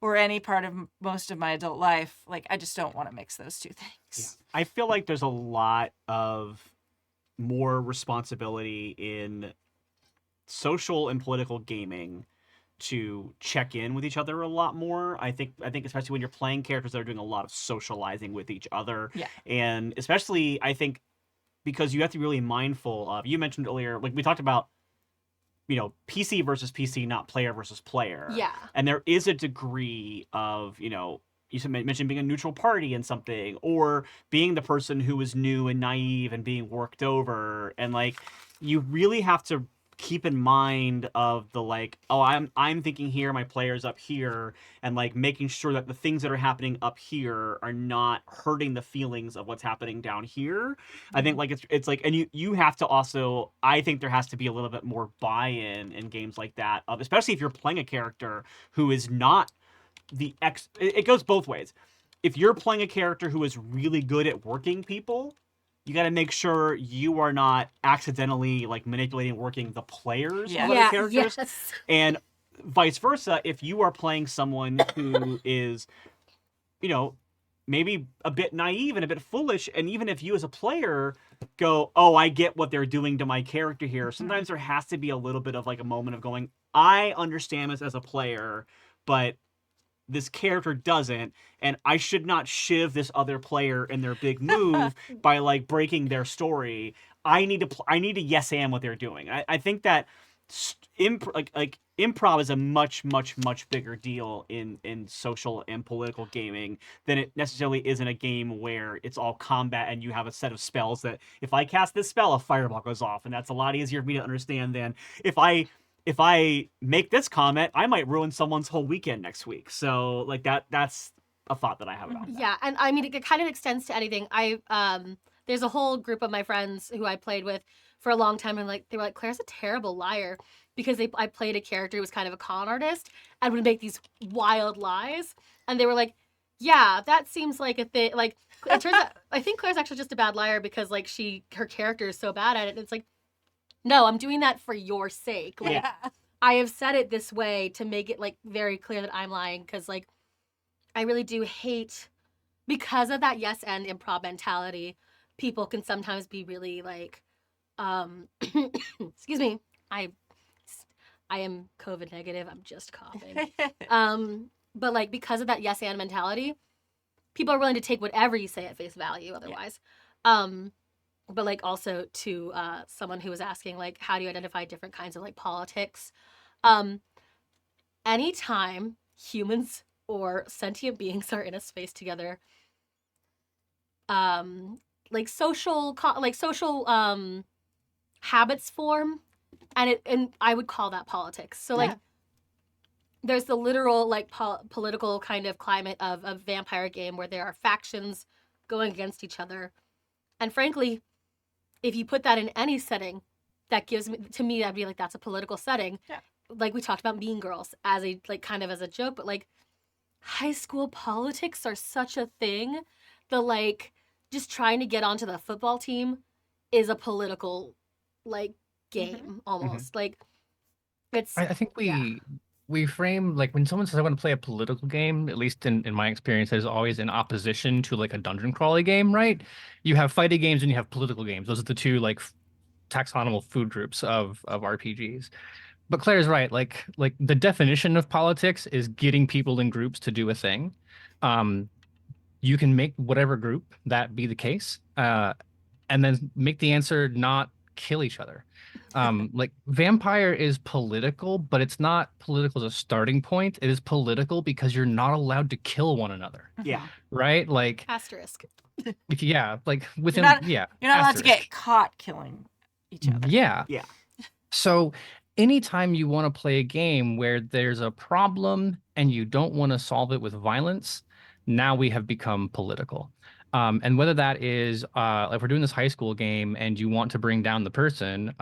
or any part of most of my adult life, like I just don't want to mix those two things. I feel like there's a lot of more responsibility in social and political gaming to check in with each other a lot more. I think especially when you're playing characters that are doing a lot of socializing with each other. Yeah. And especially I think because you have to be really mindful of, you mentioned earlier, like we talked about, PC versus PC, not player versus player. Yeah. And there is a degree of, you mentioned being a neutral party in something, or being the person who is new and naive and being worked over. And like, you really have to keep in mind of the like, oh, I'm thinking here, my player's up here, and like making sure that the things that are happening up here are not hurting the feelings of what's happening down here. I think like it's like, and you have to also, I think there has to be a little bit more buy-in in games like that, of especially if you're playing a character who is not it goes both ways. If you're playing a character who is really good at working people, you got to make sure you are not accidentally like manipulating and working the players of other characters. Yes. And vice versa, if you are playing someone who is, maybe a bit naive and a bit foolish, and even if you as a player go, oh, I get what they're doing to my character here, sometimes there has to be a little bit of like a moment of going, I understand this as a player, but this character doesn't, and I should not shiv this other player in their big move by like breaking their story. I need to yes and what they're doing. I think that improv is a much bigger deal in social and political gaming than it necessarily is in a game where it's all combat and you have a set of spells that if I cast this spell, a fireball goes off, and that's a lot easier for me to understand than if I make this comment, I might ruin someone's whole weekend next week. So like that's a thought that I have about that. Yeah, and I mean it kind of extends to anything. There's a whole group of my friends who I played with for a long time, and like they were like, Claire's a terrible liar, because I played a character who was kind of a con artist and would make these wild lies, and they were like, yeah, that seems like a thing. Like it turns out I think Claire's actually just a bad liar because like her character is so bad at it. And it's like, no, I'm doing that for your sake. Like, I have said it this way to make it like very clear that I'm lying, because like I really do hate, because of that yes and improv mentality, people can sometimes be really like excuse me, I am COVID negative, I'm just coughing. But like because of that yes and mentality, people are willing to take whatever you say at face value otherwise. But like also to someone who was asking like, how do you identify different kinds of like politics? Anytime humans or sentient beings are in a space together, like social habits form and I would call that politics. So like, Yeah. there's the literal like political kind of climate of a vampire game where there are factions going against each other, and frankly, if you put that in any setting, that gives me, to me, I'd be like, that's a political setting. Yeah. Like we talked about Mean Girls as a like kind of as a joke, but like high school politics are such a thing. The like just trying to get onto the football team is a political like game almost. Like it's I think we frame like when someone says I want to play a political game, at least in my experience, is always in opposition to like a dungeon crawly game, right? You have fighting games and you have political games. Those are the two like taxonomal food groups of RPGs. But Claire's right. Like the definition of politics is getting people in groups to do a thing. You can make whatever group that be the case, and then make the answer not kill each other. Like vampire is political, but it's not political as a starting point. It is political because you're not allowed to kill one another, Yeah. right? Like asterisk. if like within not- yeah, You're not allowed to asterisk. get caught killing each other. Yeah. Yeah. So anytime you want to play a game where there's a problem and you don't want to solve it with violence, now we have become political. And whether that is if we're doing this high school game and you want to bring down the person,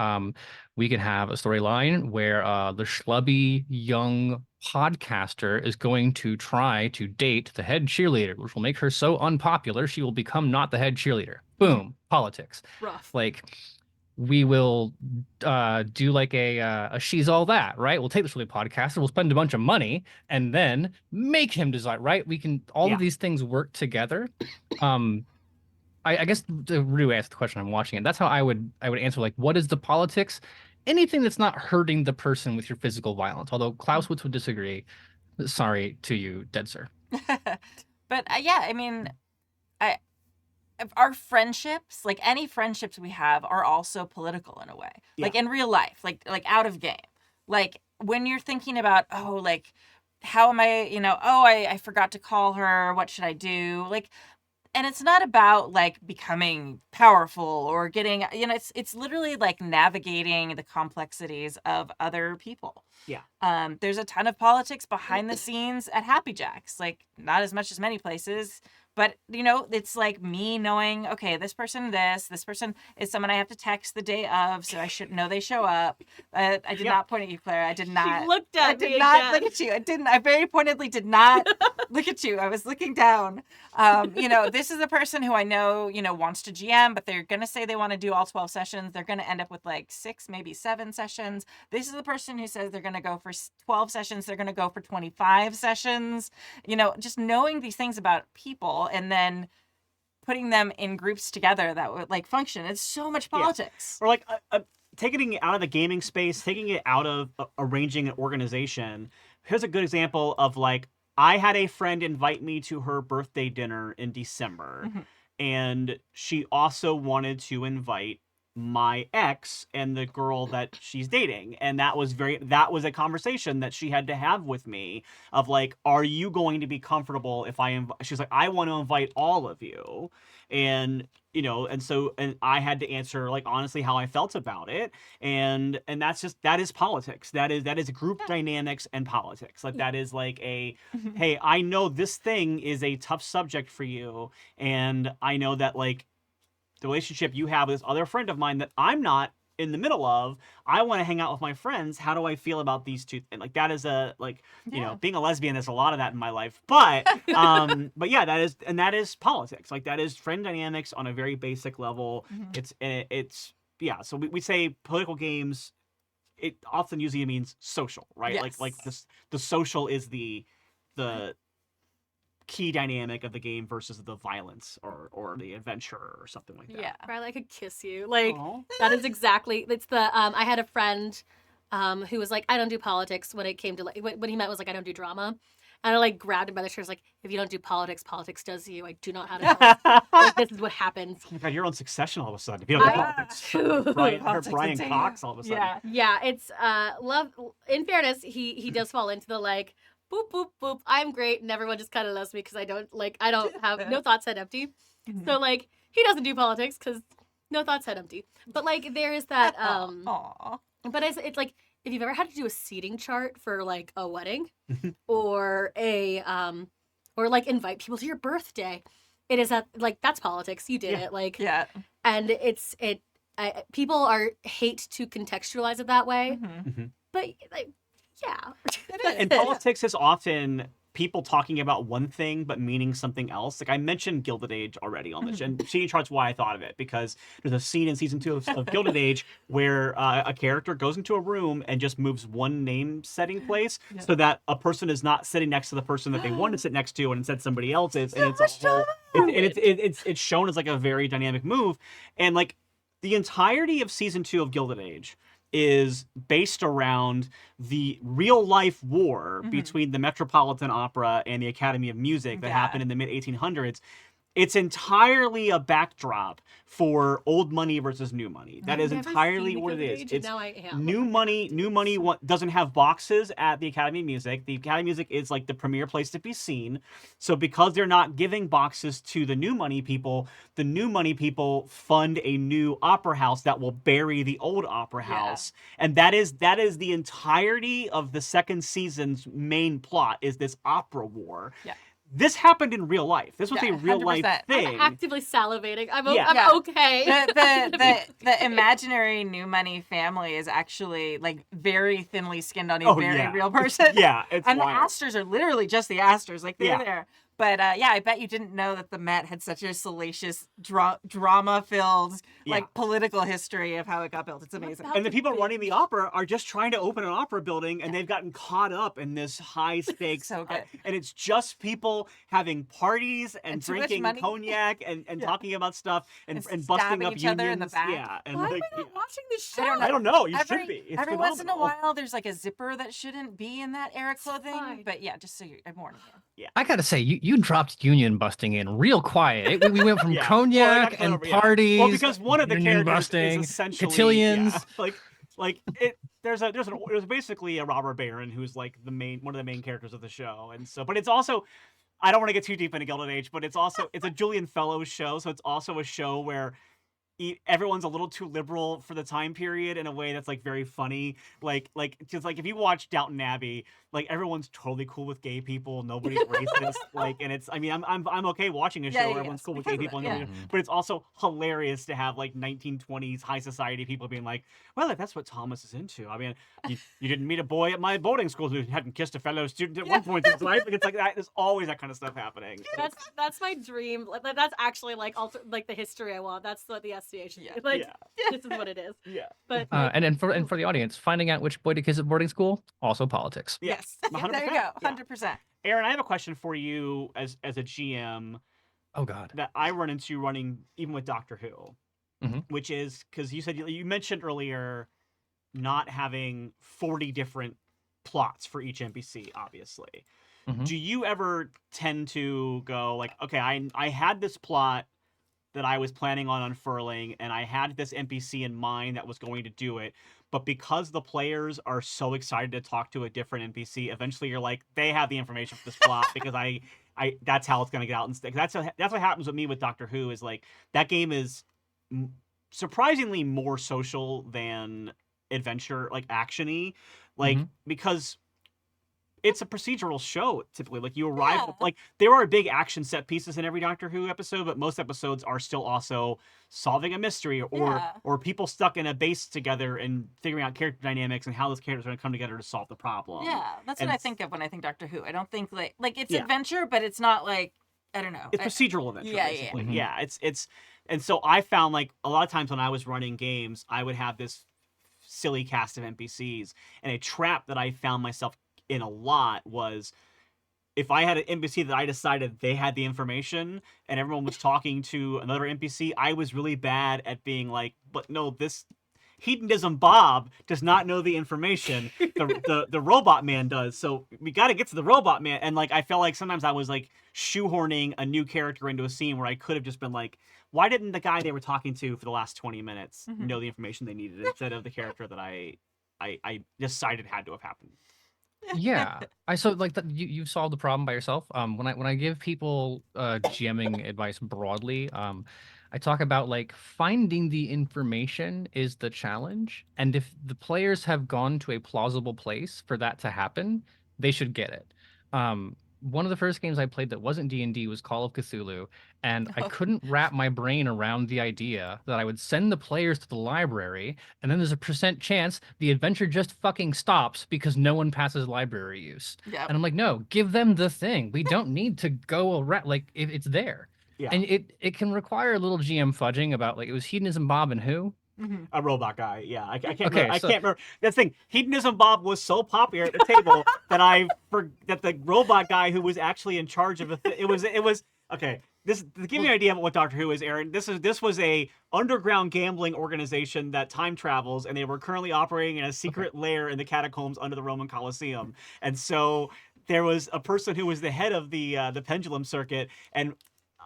we can have a storyline where the schlubby young podcaster is going to try to date the head cheerleader, which will make her so unpopular she will become not the head cheerleader. Boom, politics. Rough. Like we will do like a she's all that, right? We'll take this really podcaster, we'll spend a bunch of money and then make him design, right? We can all of these things work together. I guess to really ask the question, I'm watching it. That's how I would answer, like, what is the politics? Anything that's not hurting the person with your physical violence. Although Clausewitz would disagree. Sorry to you, dead sir. But yeah, I mean, our friendships, like any friendships we have, are also political in a way. Yeah. Like in real life, like out of game. Like when you're thinking about, oh, like how am I, I forgot to call her. What should I do? Like, and it's not about like becoming powerful or getting, it's literally like navigating the complexities of other people. Yeah. There's a ton of politics behind the scenes at Happy Jacks, like not as much as many places. But, it's like me knowing, okay, this person is someone I have to text the day of, so I should know they show up. I did not point at you, Claire. I did not. She looked at I me did not again. look at you. I very pointedly did not look at you. I was looking down. This is a person who I know, wants to GM, but they're going to say they want to do all 12 sessions. They're going to end up with like 6, maybe 7 sessions. This is the person who says they're going to go for 12 sessions. They're going to go for 25 sessions. Just knowing these things about people and then putting them in groups together that would like function. It's so much politics. Or like taking it out of the gaming space, taking it out of arranging an organization. Here's a good example of like, I had a friend invite me to her birthday dinner in December, and she also wanted to invite my ex and the girl that she's dating, and that was a conversation that she had to have with me of like, are you going to be comfortable if she's like, I want to invite all of you, and and I had to answer like honestly how I felt about it, and that is politics. That is group dynamics and politics. Like that is like hey, I know this thing is a tough subject for you, and I know that like the relationship you have with this other friend of mine that I'm not in the middle of, I want to hang out with my friends. How do I feel about these two? And like, that is being a lesbian, there's a lot of that in my life, but yeah, that is politics. Like that is friend dynamics on a very basic level. It's so we say political games, it often usually means social, right? Yes. Like the social is the key dynamic of the game versus the violence or the adventure or something like that. Yeah. Riley, I could kiss you. Like Aw. that is exactly. It's the. I had a friend, who was like, I don't do politics. When it came to like, when he met was like, I don't do drama, and I like grabbed him by the shirt. I was like, if you don't do politics, politics does you. I do not know how to. Like, this is what happens. Oh my God, you're on Succession all of a sudden. If you don't do politics, Politics Brian and Cox all of a sudden. Yeah. Yeah, it's love. In fairness, he does fall into the like. Boop, boop, boop. I'm great. And everyone just kind of loves me because I don't have no thoughts head empty. So like he doesn't do politics because no thoughts head empty. But like there is that Aw. But it's like if you've ever had to do a seating chart for like a wedding or or like invite people to your birthday, it is like that's politics. You did Yeah. it, like Yeah. and people are hate to contextualize it that way, Mhm. but like yeah, And politics is often people talking about one thing but meaning something else. Like I mentioned Gilded Age already on this, and seating chart's why I thought of it, because there's a scene in season 2 of Gilded Age where a character goes into a room and just moves one name setting place so that a person is not sitting next to the person that they want to sit next to, and instead somebody else is, and it's shown as like a very dynamic move, and like the entirety of season 2 of Gilded Age is based around the real life war between the Metropolitan Opera and the Academy of Music that happened in the mid 1800s. It's entirely a backdrop for old money versus new money. That is entirely what it is. It's now I am. new money. New money doesn't have boxes at the Academy of Music. The Academy of Music is like the premier place to be seen. So because they're not giving boxes to the new money people fund a new opera house that will bury the old opera house. And that is the entirety of the second season's main plot, is this opera war. Yeah. This happened in real life. This was a real 100%. life thing. I'm actively salivating. I'm Yeah. okay. The imaginary new money family is actually like very thinly skinned on a very real person. Yeah, it's and wild. the Astors are literally just the Astors, like they're Yeah. there. But I bet you didn't know that the Met had such a salacious, drama-filled, like political history of how it got built. It's amazing. And the people running the opera are just trying to open an opera building, and they've gotten caught up in this high stakes. So good. And it's just people having parties and too much drinking money. cognac and talking about stuff and busting stabbing up each unions. other in the back. Yeah. And Why like, am I not watching this show? I I don't know. You every, should be. It's every once in a phenomenal. while, there's like a zipper that shouldn't be in that era clothing. fine. But yeah, just so I'm warning you. I gotta say, you dropped union busting in real quiet. We went from Yeah. cognac Well, and over, yeah. parties. Well, because one of the union characters busting, is essentially cotillions. There's basically a robber baron who's like one of the main characters of the show, and so, but it's also, I don't want to get too deep into Gilded Age, but it's a Julian Fellows show, so it's also a show where everyone's a little too liberal for the time period in a way that's like very funny. Because if you watch Downton Abbey, like everyone's totally cool with gay people, nobody's racist. And it's, I mean, I'm okay watching a show where everyone's cool with gay people, but it's also hilarious to have like 1920s high society people being like, well, if that's what Thomas is into, I mean, you didn't meet a boy at my boarding school who hadn't kissed a fellow student at one point in his life. Like, it's like that. There's always that kind of stuff happening. That's my dream. That's actually like like the history I want. That's what the SCA should be. Like this is what it is. Yeah. But And for the audience, finding out which boy to kiss at boarding school, also politics. Yes. There you go. 100%. Aaron, I have a question for you as a GM. Oh God. That I run into running even with Doctor Who, which is because you mentioned earlier not having 40 different plots for each NPC, obviously. Do you ever tend to go like, okay, I had this plot that I was planning on unfurling, and I had this NPC in mind that was going to do it, but because the players are so excited to talk to a different NPC, eventually you're like, they have the information for this plot because I that's how it's going to get out and stick. That's what happens with me with Doctor Who, is like that game is surprisingly more social than adventure, like action-y, like because it's a procedural show typically. Like you arrive, like there are big action set pieces in every Doctor Who episode, but most episodes are still also solving a mystery or people stuck in a base together and figuring out character dynamics and how those characters are going to come together to solve the problem. Yeah, that's what I think of when I think Doctor Who. I don't think like it's adventure, but it's not like, I don't know. It's procedural adventure, Yeah, basically. Yeah, it's and so I found like a lot of times when I was running games, I would have this silly cast of NPCs, and a trap that I found myself in a lot was if I had an NPC that I decided they had the information and everyone was talking to another NPC, I was really bad at being like, but no, this Hedonism Bob does not know the information. The robot man does. So we got to get to the robot man. And like, I felt like sometimes I was like shoehorning a new character into a scene where I could have just been like, why didn't the guy they were talking to for the last 20 minutes know the information they needed instead of the character that I decided had to have happened? Yeah, I so like that you solved the problem by yourself. When I give people GMing advice broadly, I talk about like finding the information is the challenge, and if the players have gone to a plausible place for that to happen, they should get it. One of the first games I played that wasn't D&D was Call of Cthulhu, and I couldn't wrap my brain around the idea that I would send the players to the library, and then there's a percent chance the adventure just fucking stops because no one passes library use. Yep. And I'm like, no, give them the thing. We don't need to go around. Like, if it's there. Yeah. And it can require a little GM fudging about, like, it was Hedonism Bob and who? A robot guy, yeah. I can't Okay, remember. I so- can't remember. That's the thing. Hedonism Bob was so popular at the table that the robot guy who was actually in charge of it was okay. This to give you an idea of what Doctor Who is, Aaron. This was a underground gambling organization that time travels, and they were currently operating in a secret lair in the catacombs under the Roman Colosseum. And so there was a person who was the head of the pendulum circuit, and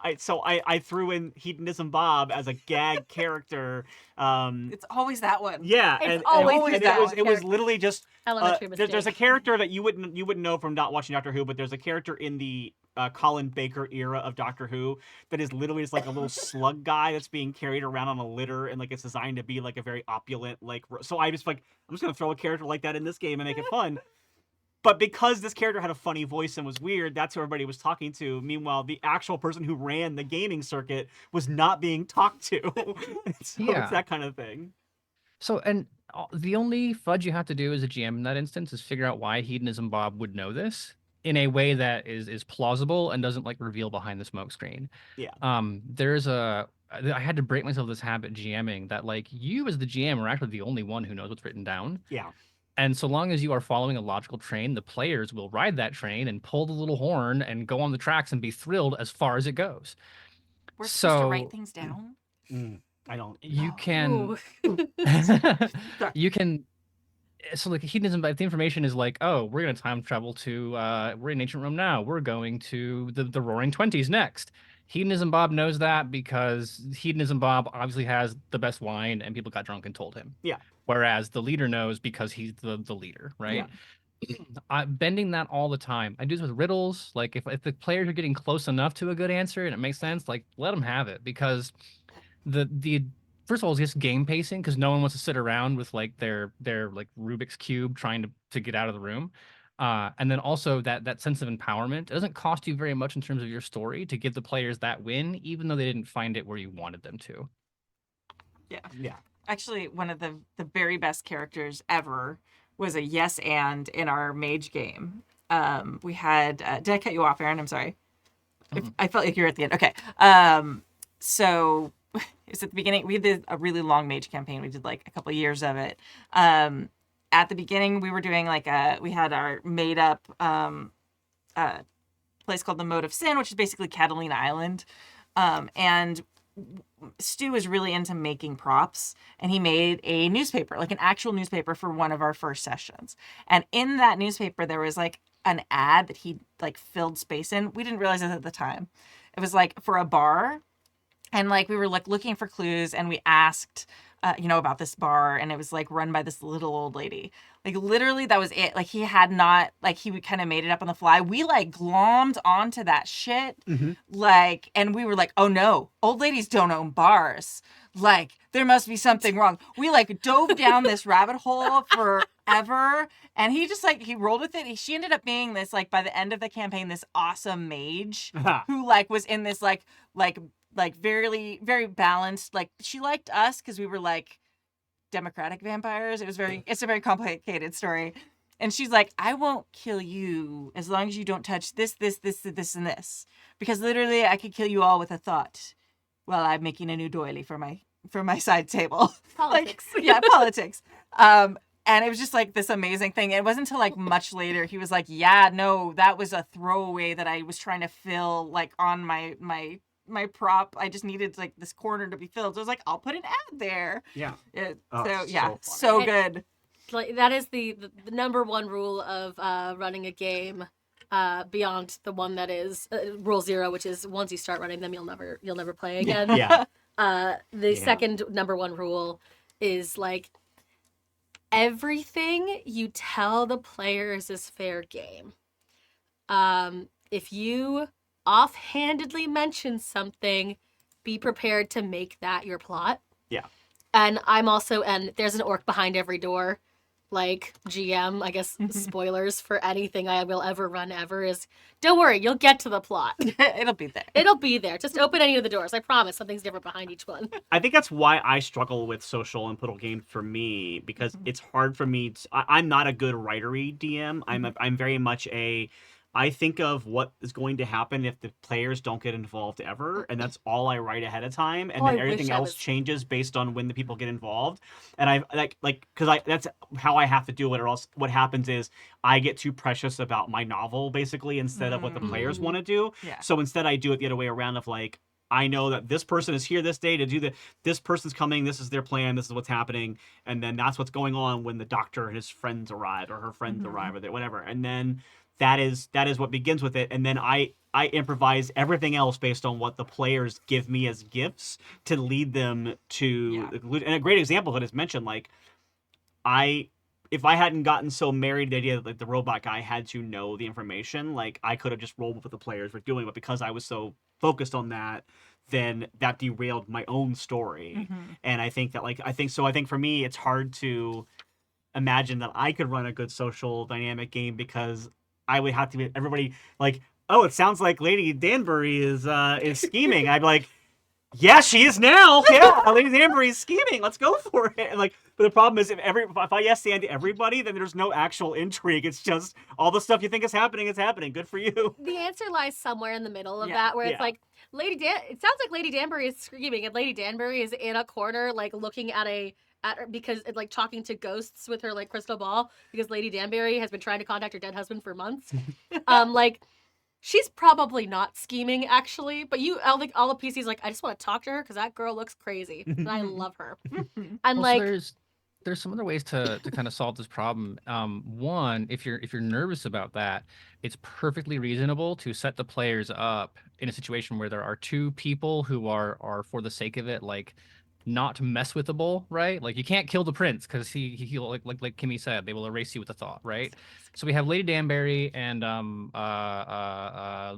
I threw in Hedonism Bob as a gag character. It's always that one. Yeah, It's and always it that was one it was literally just Elementary there's a mistake. character that you wouldn't know from not watching Doctor Who, but there's a character in the Colin Baker era of Doctor Who that is literally just like a little slug guy that's being carried around on a litter, and like it's designed to be like a very opulent so I'm just gonna throw a character like that in this game and make it fun. But because this character had a funny voice and was weird, that's who everybody was talking to. Meanwhile, the actual person who ran the gaming circuit was not being talked to. So Yeah. it's that kind of thing. So, and the only fudge you have to do as a GM in that instance is figure out why Hedonism Bob would know this in a way that is plausible and doesn't like reveal behind the smoke screen. Yeah. I had to break myself this habit GMing that like you as the GM are actually the only one who knows what's written down. Yeah. And so long as you are following a logical train, the players will ride that train and pull the little horn and go on the tracks and be thrilled as far as it goes. We're supposed to So- write things down. I don't. You can Ooh. you can so like hedonism, but the information is like, oh, we're gonna time travel to we're in ancient Rome now. We're going to the Roaring Twenties next. Hedonism Bob knows that because Hedonism Bob obviously has the best wine and people got drunk and told him. Yeah. Whereas the leader knows because he's the leader, right? Bending that all the time. I do this with riddles. Like if the players are getting close enough to a good answer and it makes sense, like let them have it because the first of all, it's just game pacing because no one wants to sit around with like their like Rubik's cube trying to get out of the room. And then also that sense of empowerment. It doesn't cost you very much in terms of your story to give the players that win, even though they didn't find it where you wanted them to. Yeah. Actually, one of the very best characters ever was a yes and in our mage game. We had did I cut you off, Aaron? I'm sorry. I felt like you were at the end. Okay. So it's at the beginning. We did a really long mage campaign. We did like a couple of years of it. At the beginning, we were doing we had our made up place called the Mode of Sin, which is basically Catalina Island. And Stu is really into making props, and he made a newspaper, like an actual newspaper for one of our first sessions. And in that newspaper, there was like an ad that he like filled space in. We didn't realize it at the time. It was like for a bar. And like we were like looking for clues, and we asked, about this bar, and it was like run by this little old lady. Like literally, that was it. Like he had not he kind of made it up on the fly. We like glommed onto that shit, like, and we were like, oh no, old ladies don't own bars. Like there must be something wrong. We like dove down this rabbit hole forever, and he just he rolled with it. She ended up being this by the end of the campaign, this awesome mage who was in this very, very balanced. Like she liked us because we were democratic vampires. It's a very complicated story. And she's like, I won't kill you as long as you don't touch this, and this. Because literally I could kill you all with a thought while I'm making a new doily for my side table. Politics. Politics. And it was just this amazing thing. It wasn't until much later he was like, yeah, no, that was a throwaway that I was trying to fill on my prop. I just needed this corner to be filled. So I was like, I'll put an ad there. Yeah. So so good. That is the number one rule of running a game, beyond the one that is rule 0, which is once you start running them, you'll never play again. Yeah. The second number one rule is everything you tell the players is fair game. If you offhandedly mention something, be prepared to make that your plot. Yeah. And there's an orc behind every door. Like GM, I guess spoilers for anything I will ever run ever is, don't worry, you'll get to the plot. It'll be there. It'll be there. Just open any of the doors. I promise something's different behind each one. I think that's why I struggle with social and political games for me, because it's hard for me. I'm not a good writery DM. I'm very much I think of what is going to happen if the players don't get involved ever, and that's all I write ahead of time, and then everything else changes based on when the people get involved. And I because that's how I have to do it, or else what happens is I get too precious about my novel basically instead of what the players want to do. Yeah. So instead I do it the other way around of like, I know that this person is here this day to do this person's coming, this is their plan, this is what's happening, and then that's what's going on when the doctor and his friends arrive, or her friends arrive, or whatever. And then that is what begins with it, and then I improvise everything else based on what the players give me as gifts to lead them to. And a great example that is mentioned, like if I hadn't gotten so married to the idea that like the robot guy had to know the information, like I could have just rolled with what the players were doing, but because I was so focused on that, then that derailed my own story. And I think for me it's hard to imagine that I could run a good social dynamic game, because I would have to be everybody like, oh, it sounds like Lady Danbury is scheming. I'd be like, yeah, she is now. Yeah, Lady Danbury is scheming. Let's go for it. And like, but the problem is if I yes and to everybody, then there's no actual intrigue. It's just all the stuff you think is happening. Good for you. The answer lies somewhere in the middle of that, where it's like it sounds like Lady Danbury is screaming, and Lady Danbury is in a corner, like looking at her, because it's like talking to ghosts with her like crystal ball, because Lady Danbury has been trying to contact her dead husband for months. Like she's probably not scheming actually, but all the PCs like, I just want to talk to her because that girl looks crazy and I love her. And like there's some other ways to kind of solve this problem. One, if you're nervous about that, it's perfectly reasonable to set the players up in a situation where there are two people who are for the sake of it, like not mess withable, right? Like you can't kill the prince because he like Kimmy said, they will erase you with a thought, right? So we have Lady Danbury and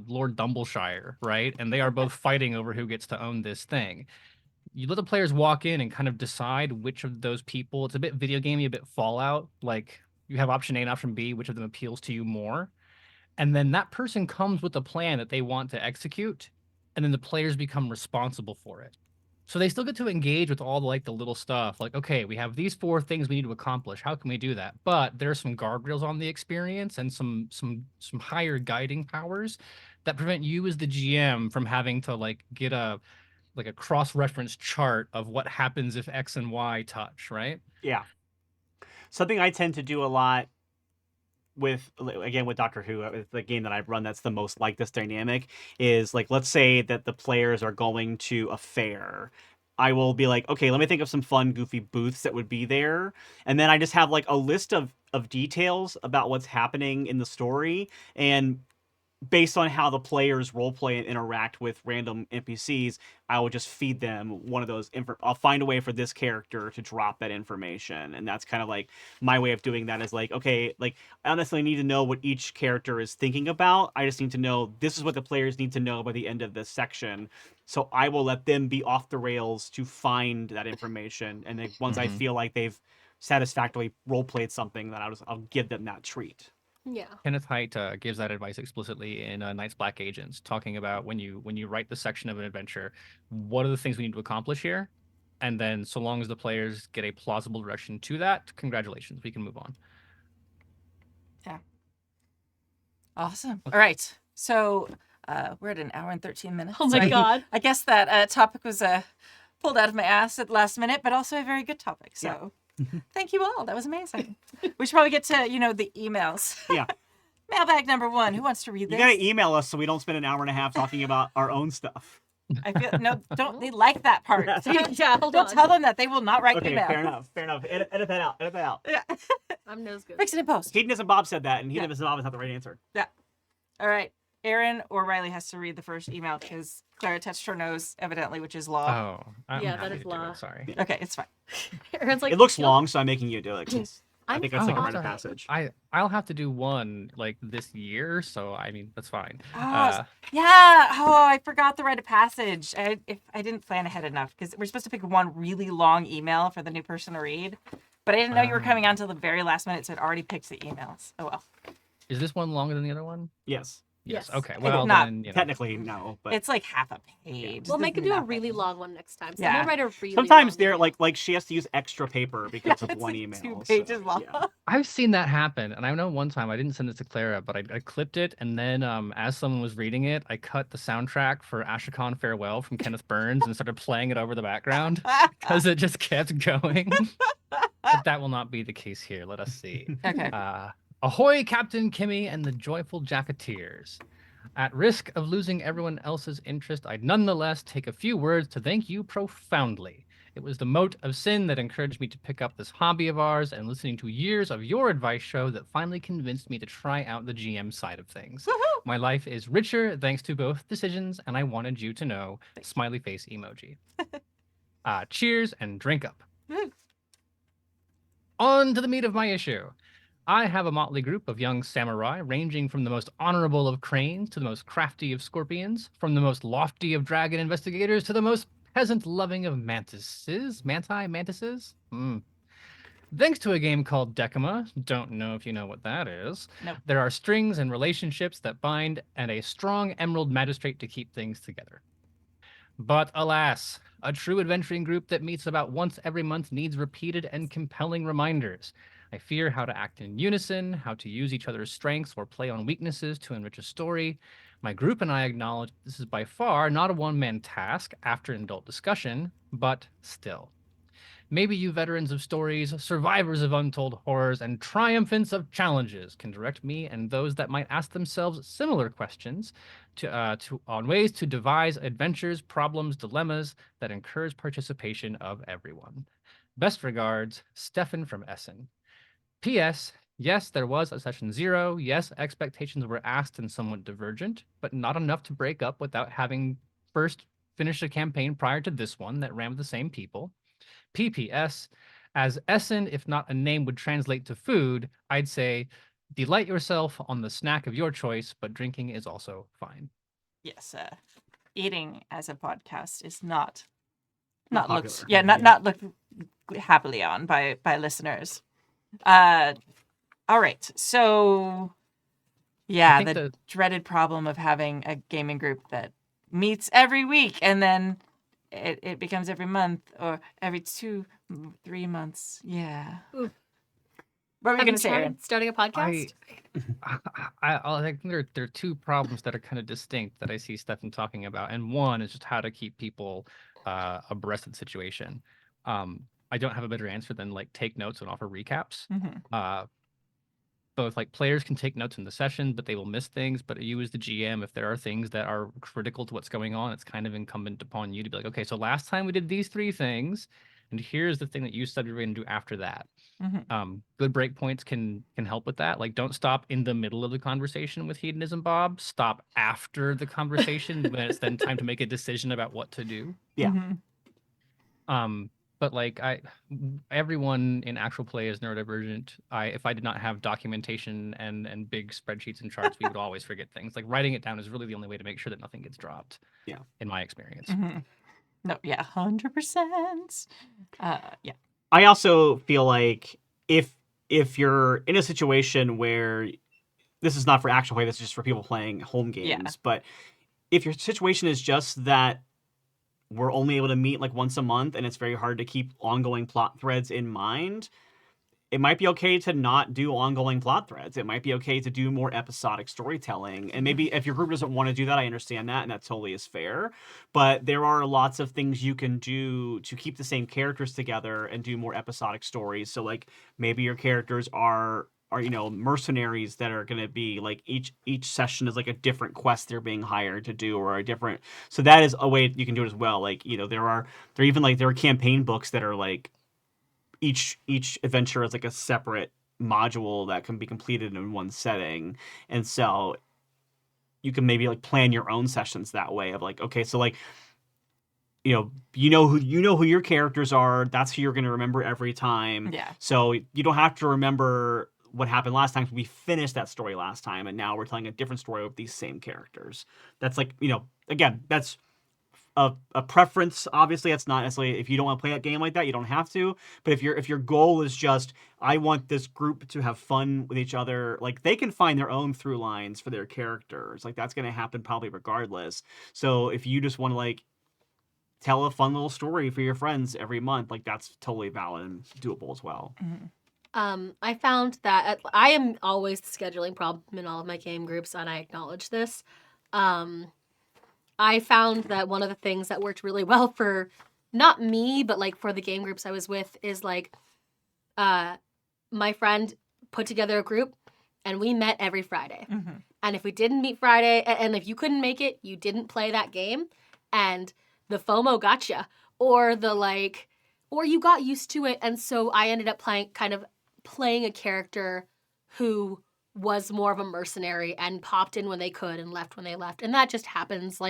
Lord Dumbleshire, right? And they are both fighting over who gets to own this thing. You let the players walk in and kind of decide which of those people. It's a bit video gamey, a bit Fallout. Like you have option A and option B, which of them appeals to you more, and then that person comes with a plan that they want to execute, and then the players become responsible for it. So they still get to engage with all the little stuff. Like, okay, we have these 4 things we need to accomplish. How can we do that? But there are some guardrails on the experience and some higher guiding powers that prevent you as the GM from having to like get a cross-reference chart of what happens if X and Y touch, right? Yeah. Something I tend to do a lot with Doctor Who, the game that I've run that's the most like this dynamic, is like, let's say that the players are going to a fair. I will be like, okay, let me think of some fun, goofy booths that would be there. And then I just have like a list of details about what's happening in the story. And based on how the players roleplay and interact with random NPCs, I will just feed them one of those. I'll find a way for this character to drop that information. And that's kind of like my way of doing that is like, okay, like I don't necessarily need to know what each character is thinking about. I just need to know this is what the players need to know by the end of this section. So I will let them be off the rails to find that information. And then once I feel like they've satisfactorily roleplayed something, then I'll give them that treat. Yeah. Kenneth Haidt gives that advice explicitly in Night's Black Agents, talking about when you write the section of an adventure, what are the things we need to accomplish here? And then so long as the players get a plausible direction to that, congratulations, we can move on. Yeah. Awesome. All right. So we're at an hour and 13 minutes. Oh my God. I guess that topic was pulled out of my ass at the last minute, but also a very good topic. So. Yeah. Thank you all. That was amazing. We should probably get to, the emails. Yeah. Mailbag number 1. Who wants to read this? You got to email us so we don't spend an hour and a half talking about our own stuff. I feel they like that part. Yeah, don't tell them that. They will not write email. Fair enough. Edit that out. Yeah. I'm nose good. Fix it in post. Hedonism Bob said that, and Hedonism Bob is not the right answer. Yeah. All right. Aaron or Riley has to read the first email because Clara touched her nose, evidently, which is law. Oh, I'm Yeah, that happy is to do it, law. sorry. Okay, it's fine. Aaron's like, It looks "You'll-" long, so I'm making you do it. 'Cause I I'm think that's like a Oh, rite of fine. passage. I'll have to do one like this year, so I mean that's fine. Oh, yeah. Oh, I forgot the rite of passage. I didn't plan ahead enough because we're supposed to pick one really long email for the new person to read, but I didn't know you were coming on till the very last minute, so I'd already picked the emails. Oh well. Is this one longer than the other one? Yes. Yes. Okay. did Well, not- then you know. Technically, no, but It's like half a page. We'll There's make him do a nothing. really long one next time. Yeah. Someone write a really sometimes long they're email. like she has to use extra paper because of It's one like email. 2 so, pages long. yeah. I've seen that happen, and I know one time I didn't send it to Clara, but I clipped it, and then as someone was reading it, I cut the soundtrack for Ashikon Farewell from Kenneth Burns and started playing it over the background because it just kept going. But that will not be the case here. Let us see. Okay. Ahoy, Captain Kimmy and the joyful Jacketeers. At risk of losing everyone else's interest, I'd nonetheless take a few words to thank you profoundly. It was the mote of sin that encouraged me to pick up this hobby of ours, and listening to years of your advice show that finally convinced me to try out the GM side of things. Woohoo! My life is richer thanks to both decisions, and I wanted you to know. Smiley face emoji. Cheers and drink up. Woo. On to the meat of my issue. I have a motley group of young samurai, ranging from the most honorable of cranes to the most crafty of scorpions, from the most lofty of dragon investigators to the most peasant-loving of mantises. Mantises? Thanks to a game called Decima, don't know if you know what that is, Nope. there are strings and relationships that bind and a strong emerald magistrate to keep things together. But alas, a true adventuring group that meets about once every month needs repeated and compelling reminders. I fear how to act in unison, how to use each other's strengths or play on weaknesses to enrich a story. My group and I acknowledge this is by far not a one-man task after an adult discussion, but still. Maybe you veterans of stories, survivors of untold horrors, and triumphants of challenges can direct me and those that might ask themselves similar questions on ways to devise adventures, problems, dilemmas that encourage participation of everyone. Best regards, Stefan from Essen. P.S. Yes, there was a session 0. Yes, expectations were asked and somewhat divergent, but not enough to break up without having first finished a campaign prior to this one that ran with the same people. PPS, as Essen, if not a name would translate to food, I'd say delight yourself on the snack of your choice, but drinking is also fine. Yes. Eating as a podcast is not Not looked. popular. Yeah, not looked happily on by listeners. All right. So, yeah, I think the dreaded problem of having a gaming group that meets every week and then it becomes every month or every 2-3 months. Yeah. Ooh. What were you Have going you to say, Aaron? tried starting a podcast? I think there are two problems that are kind of distinct that I see Stefan talking about, and one is just how to keep people abreast of the situation. I don't have a better answer than like take notes and offer recaps. Mm-hmm. Both like players can take notes in the session, but they will miss things. But you as the GM, if there are things that are critical to what's going on, it's kind of incumbent upon you to be like, okay, so last time we did these 3 things, and here's the thing that you said you were going to do after that. Mm-hmm. Good breakpoints can help with that. Like, don't stop in the middle of the conversation with hedonism, Bob. Stop after the conversation when it's then time to make a decision about what to do. Yeah. Mm-hmm. But like everyone in actual play is neurodivergent. If I did not have documentation and big spreadsheets and charts, we would always forget things. Like writing it down is really the only way to make sure that nothing gets dropped. Yeah. In my experience. Mm-hmm. No, yeah, 100%. Yeah. I also feel like if you're in a situation where this is not for actual play, this is just for people playing home games, Yeah. but if your situation is just that we're only able to meet like once a month and it's very hard to keep ongoing plot threads in mind, it might be okay to not do ongoing plot threads. It might be okay to do more episodic storytelling. And maybe if your group doesn't want to do that, I understand that, and that totally is fair. But there are lots of things you can do to keep the same characters together and do more episodic stories. So like maybe your characters are mercenaries that are going to be like each session is like a different quest they're being hired to do, or a different, so that is a way you can do it as well. Like, there are campaign books that are like each adventure is like a separate module that can be completed in one setting. And so you can maybe like plan your own sessions that way of like, okay, so like, you know who your characters are. That's who you're going to remember every time. Yeah. So you don't have to remember what happened last time. We finished that story last time, and now we're telling a different story with these same characters. That's like, again, that's a preference. Obviously, that's not necessarily, if you don't want to play that game like that, you don't have to. But if your goal is just, I want this group to have fun with each other, like they can find their own through lines for their characters. Like that's going to happen probably regardless. So if you just want to like tell a fun little story for your friends every month, like that's totally valid and doable as well. I found that I am always the scheduling problem in all of my game groups, and I acknowledge this. I found that one of the things that worked really well for not me, but like for the game groups I was with is like, my friend put together a group and we met every Friday. And if we didn't meet Friday, and if you couldn't make it, you didn't play that game, and the FOMO gotcha, or or you got used to it. And so I ended up playing a character who was more of a mercenary and popped in when they could and left when they left. And that just happens.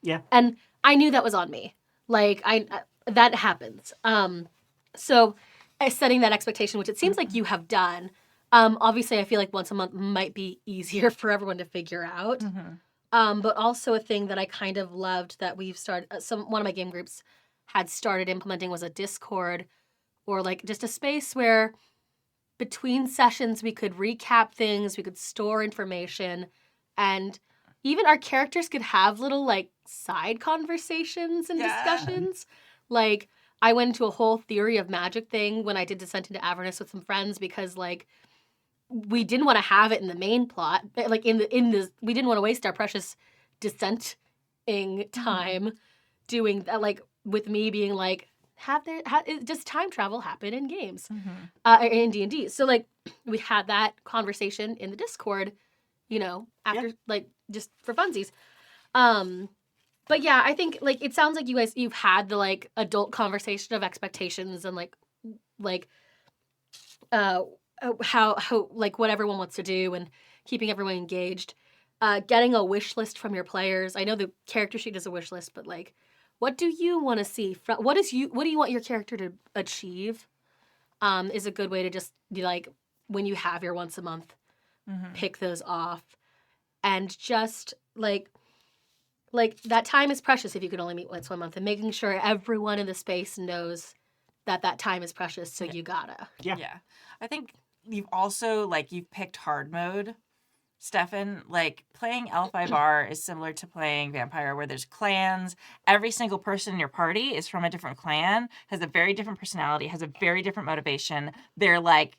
Yeah. And I knew that was on me. That happens. So setting that expectation, which it seems like you have done, obviously I feel like once a month might be easier for everyone to figure out. But also a thing that I kind of loved that we've started, one of my game groups had started implementing was a Discord, or like just a space where between sessions we could recap things, we could store information, and even our characters could have little like side conversations and discussions. Like I went into a whole theory of magic thing when I did Descent into Avernus with some friends, because like we didn't want to have it in the main plot. Like we didn't want to waste our precious dissenting time doing that. Like with me being like, does time travel happen in games, in D&D? So like we had that conversation in the Discord, after like just for funsies. But yeah, I think like it sounds like you've had the like adult conversation of expectations and how like what everyone wants to do and keeping everyone engaged. Getting a wish list from your players. I know the character sheet is a wish list, but like, what do you want to see? What do you want your character to achieve? Is a good way to just be like, when you have your once a month, pick those off, and just like that time is precious if you can only meet once a month, and making sure everyone in the space knows that time is precious. So you gotta. Yeah. I think you've also you've picked hard mode, Stefan. Like playing L5R is similar to playing Vampire, where there's clans. Every single person in your party is from a different clan, has a very different personality, has a very different motivation. They're like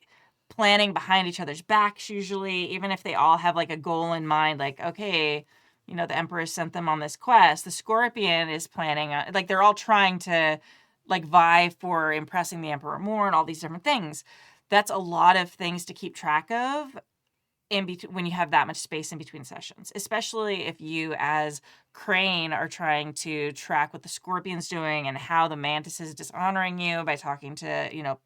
planning behind each other's backs usually, even if they all have like a goal in mind. Like, okay, the Emperor sent them on this quest. The Scorpion is planning like they're all trying to like vie for impressing the Emperor more and all these different things. That's a lot of things to keep track of when you have that much space in between sessions, especially if you as Crane are trying to track what the Scorpion's doing and how the Mantis is dishonoring you by talking to,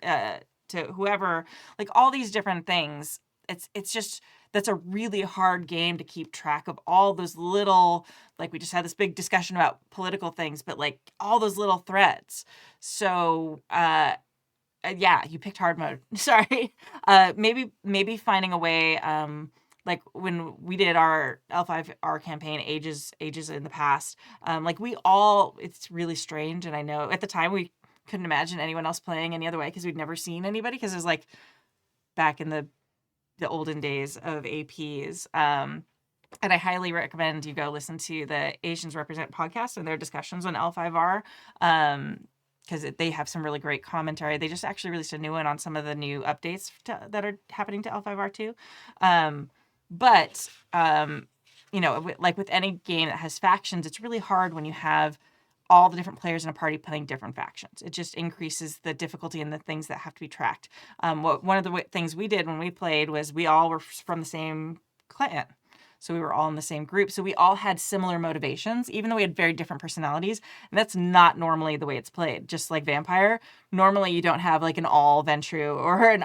to whoever, like all these different things. It's just, that's a really hard game to keep track of all those little, like we just had this big discussion about political things, but like all those little threads. So, yeah, you picked hard mode. Sorry. Maybe finding a way, like when we did our L5R campaign ages in the past, it's really strange. And I know at the time we couldn't imagine anyone else playing any other way because we'd never seen anybody, because it was like back in the olden days of APs. And I highly recommend you go listen to the Asians Represent podcast and their discussions on L5R. Because they have some really great commentary. They just actually released a new one on some of the new updates that are happening to L5R too. But like with any game that has factions, it's really hard when you have all the different players in a party playing different factions. It just increases the difficulty and the things that have to be tracked. One of the things we did when we played was we all were from the same clan. So we were all in the same group. So we all had similar motivations, even though we had very different personalities. And that's not normally the way it's played. Just like Vampire, normally you don't have like an all Ventru or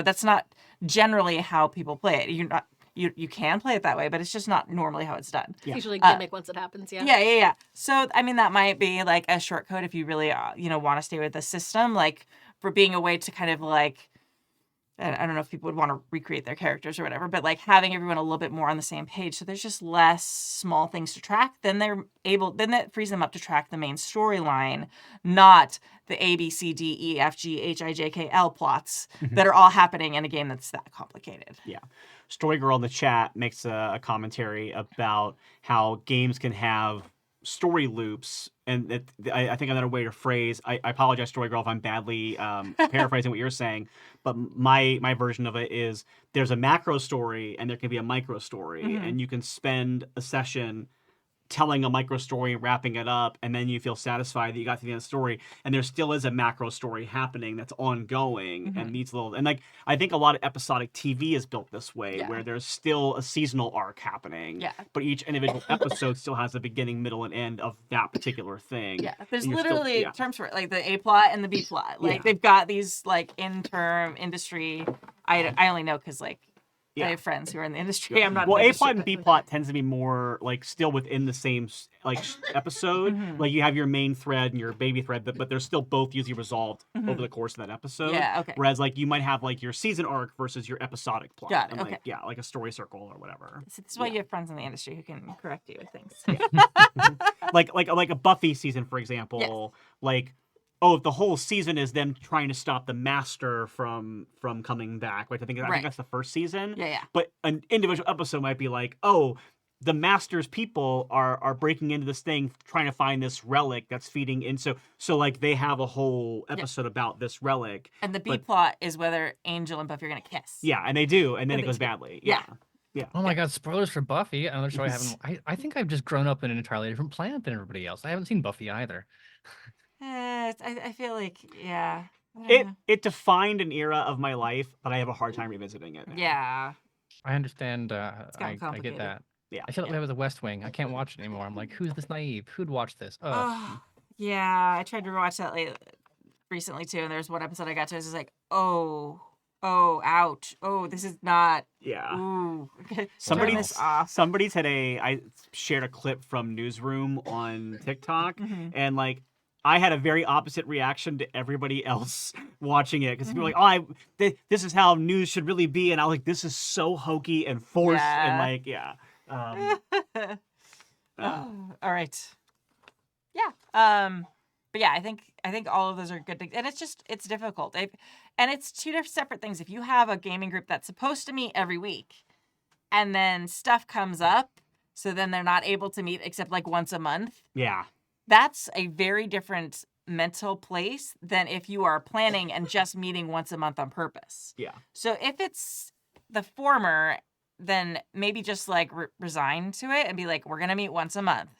that's not generally how people play it. you can play it that way, but it's just not normally how it's done. It's usually gimmick once it happens, Yeah. So, I mean, that might be like a short code if you really, want to stay with the system, like for being a way to kind of like, I don't know if people would want to recreate their characters or whatever, but like having everyone a little bit more on the same page. So there's just less small things to track. Then that frees them up to track the main storyline, not the A, B, C, D, E, F, G, H, I, J, K, L plots that are all happening in a game that's that complicated. Yeah. Story Girl in the chat makes a commentary about how games can have story loops, and I think another way to phrase, I apologize, Story Girl, if I'm badly paraphrasing what you're saying, but my version of it is there's a macro story and there can be a micro story, and you can spend a session telling a micro story and wrapping it up, and then you feel satisfied that you got to the end of the story, and there still is a macro story happening that's ongoing and needs little, and like I think a lot of episodic TV is built this way, where there's still a seasonal arc happening, but each individual episode still has a beginning, middle, and end of that particular thing. There's literally terms for it, like the A plot and the B plot. Like they've got these like in-term industry. I only know because like I have friends who are in the industry. I'm not. Well, in the A plot industry, and B plot tends to be more like still within the same like episode. Like you have your main thread and your baby thread, but they're still both usually resolved over the course of that episode. Yeah, okay. Whereas like you might have like your season arc versus your episodic plot. Got it, And, okay. like, like a story circle or whatever. So this is why you have friends in the industry who can correct you with things. like a Buffy season, for example. Like, oh, the whole season is them trying to stop the master from coming back. Like I think that's the first season. Yeah. But an individual episode might be like, oh, the master's people are breaking into this thing, trying to find this relic that's feeding in. So like they have a whole episode about this relic. And the B plot is whether Angel and Buffy are gonna kiss. Yeah, and they do, and then it goes badly. Yeah. Oh my god, spoilers for Buffy. Another show I haven't. I think I've just grown up in an entirely different planet than everybody else. I haven't seen Buffy either. I feel like It defined an era of my life, but I have a hard time revisiting it. Yeah. I understand. It's gotten I get complicated. that. Yeah. I feel like with The West Wing. I can't watch it anymore. I'm like, who's this naive? Who'd watch this? Yeah. I tried to rewatch that recently too, and there's one episode I got to. I was just like, oh, ouch. Oh, this is not. Yeah. Ooh. Somebody's had I shared a clip from Newsroom on TikTok, and like I had a very opposite reaction to everybody else watching it because people were like, "Oh, this is how news should really be," and I was like, "This is so hokey and forced," and like, all right. Yeah. But yeah, I think all of those are good things, and it's difficult. And it's two separate things. If you have a gaming group that's supposed to meet every week, and then stuff comes up, so then they're not able to meet except like once a month. Yeah. That's a very different mental place than if you are planning and just meeting once a month on purpose. Yeah. So if it's the former, then maybe just like resign to it and be like, we're going to meet once a month.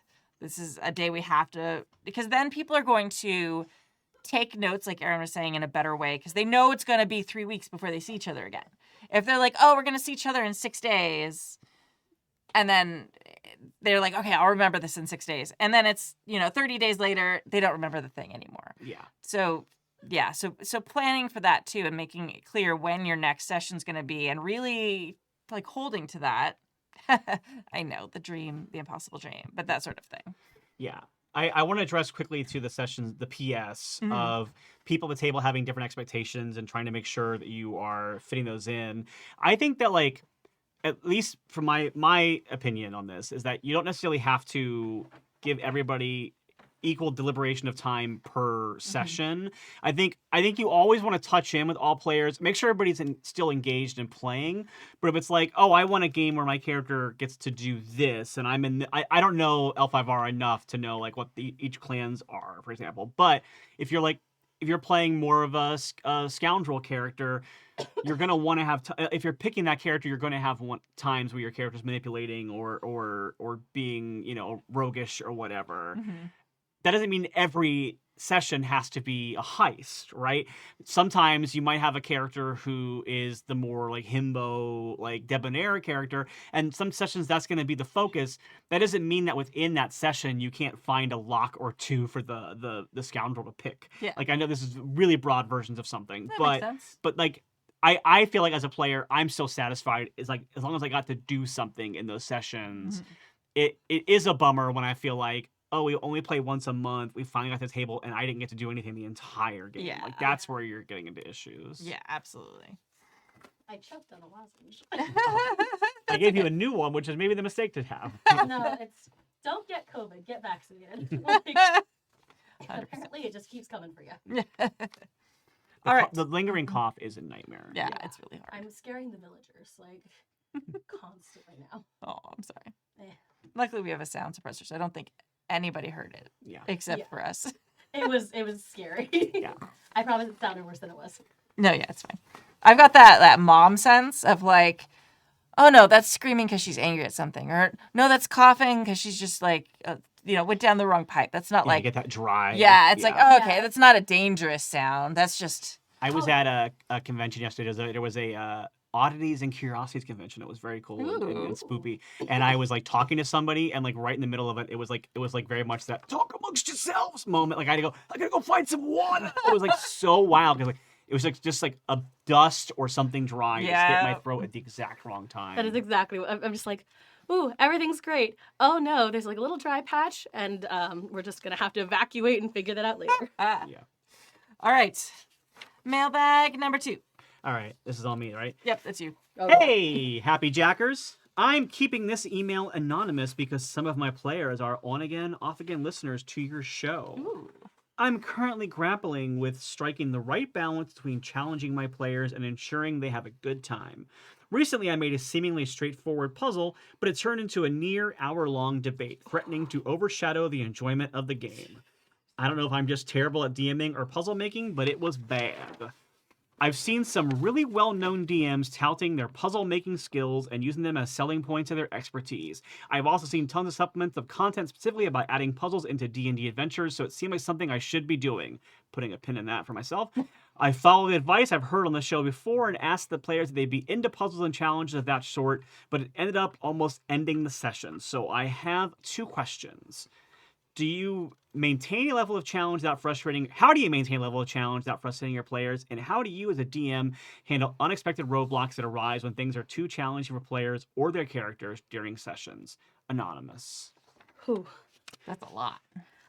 This is a day we have to, because then people are going to take notes, like Erin was saying, in a better way, because they know it's going to be 3 weeks before they see each other again. If they're like, oh, we're going to see each other in 6 days, and then they're like, okay, I'll remember this in 6 days. And then it's, 30 days later, they don't remember the thing anymore. Yeah. So planning for that too, and making it clear when your next session's going to be, and really like holding to that. I know, the impossible dream, but that sort of thing. Yeah. I want to address quickly to the sessions, the PS of people at the table having different expectations and trying to make sure that you are fitting those in. I think that, like, at least from my opinion on this, is that you don't necessarily have to give everybody equal deliberation of time per session. I think you always want to touch in with all players, make sure everybody's still engaged in playing. But if it's like, oh, I want a game where my character gets to do this, and I don't know L5R enough to know like what each clans are, for example. But if you're playing more of a scoundrel character, you're gonna want to have. If you're picking that character, you're gonna have times where your character's manipulating or being roguish or whatever. That doesn't mean every session has to be a heist, right? Sometimes you might have a character who is the more like himbo, like debonair character, and some sessions that's going to be the focus. That doesn't mean that within that session you can't find a lock or two for the scoundrel to pick. Yeah. Like I know this is really broad versions of something, That makes sense. but like I feel like as a player, I'm so satisfied. It's like as long as I got to do something in those sessions, it is a bummer when I feel like, oh, we only play once a month. We finally got to the table, and I didn't get to do anything the entire game. Yeah. Like that's where you're getting into issues. Yeah, absolutely. I choked on a lozenge. I gave you a new one, which is maybe the mistake to have. No, it's don't get COVID, get vaccinated. Apparently, it just keeps coming for you. All right. The lingering cough is a nightmare. Yeah, Yeah. it's really hard. I'm scaring the villagers like constantly now. Oh, I'm sorry. Eh. Luckily, we have a sound suppressor, so I don't think anybody heard it Yeah. except Yeah. for us. It was scary. Yeah. I promise it sounded worse than it was. No, yeah, it's fine. I've got that mom sense of like, oh no, that's screaming because she's angry at something, or no, that's coughing because she's just like, went down the wrong pipe. That's not Yeah, you like, get that dry. yeah, it's like, oh, okay, Yeah. that's not a dangerous sound. That's just, I was at a convention yesterday. There was a oddities and curiosities convention. It was very cool and Ooh. spoopy. And I was like talking to somebody, and like right in the middle of it, it was like very much that talk amongst yourselves moment. Like I gotta go find some water. It was like so wild because like it was like just like a dust or something dry just hit my Yeah. throat at the exact wrong time. That is exactly what I'm just like, ooh, everything's great. Oh no, there's like a little dry patch, and we're just gonna have to evacuate and figure that out later. ah. Yeah. All right. Mailbag number 2. All right, this is all me, right? Yep, that's you. Oh, Hey, Happy Jackers! I'm keeping this email anonymous because some of my players are on-again, off-again listeners to your show. Ooh. I'm currently grappling with striking the right balance between challenging my players and ensuring they have a good time. Recently, I made a seemingly straightforward puzzle, but it turned into a near hour-long debate, threatening to overshadow the enjoyment of the game. I don't know if I'm just terrible at DMing or puzzle making, but it was bad. I've seen some really well-known DMs touting their puzzle-making skills and using them as selling points of their expertise. I've also seen tons of supplements of content specifically about adding puzzles into D&D adventures, so it seemed like something I should be doing. Putting a pin in that for myself. I follow the advice I've heard on the show before and asked the players if they'd be into puzzles and challenges of that sort, but it ended up almost ending the session. So I have 2 questions. Do you maintain a level of challenge without frustrating? How do you maintain a level of challenge without frustrating your players? And how do you, as a DM, handle unexpected roadblocks that arise when things are too challenging for players or their characters during sessions? Anonymous. Whew. That's a lot.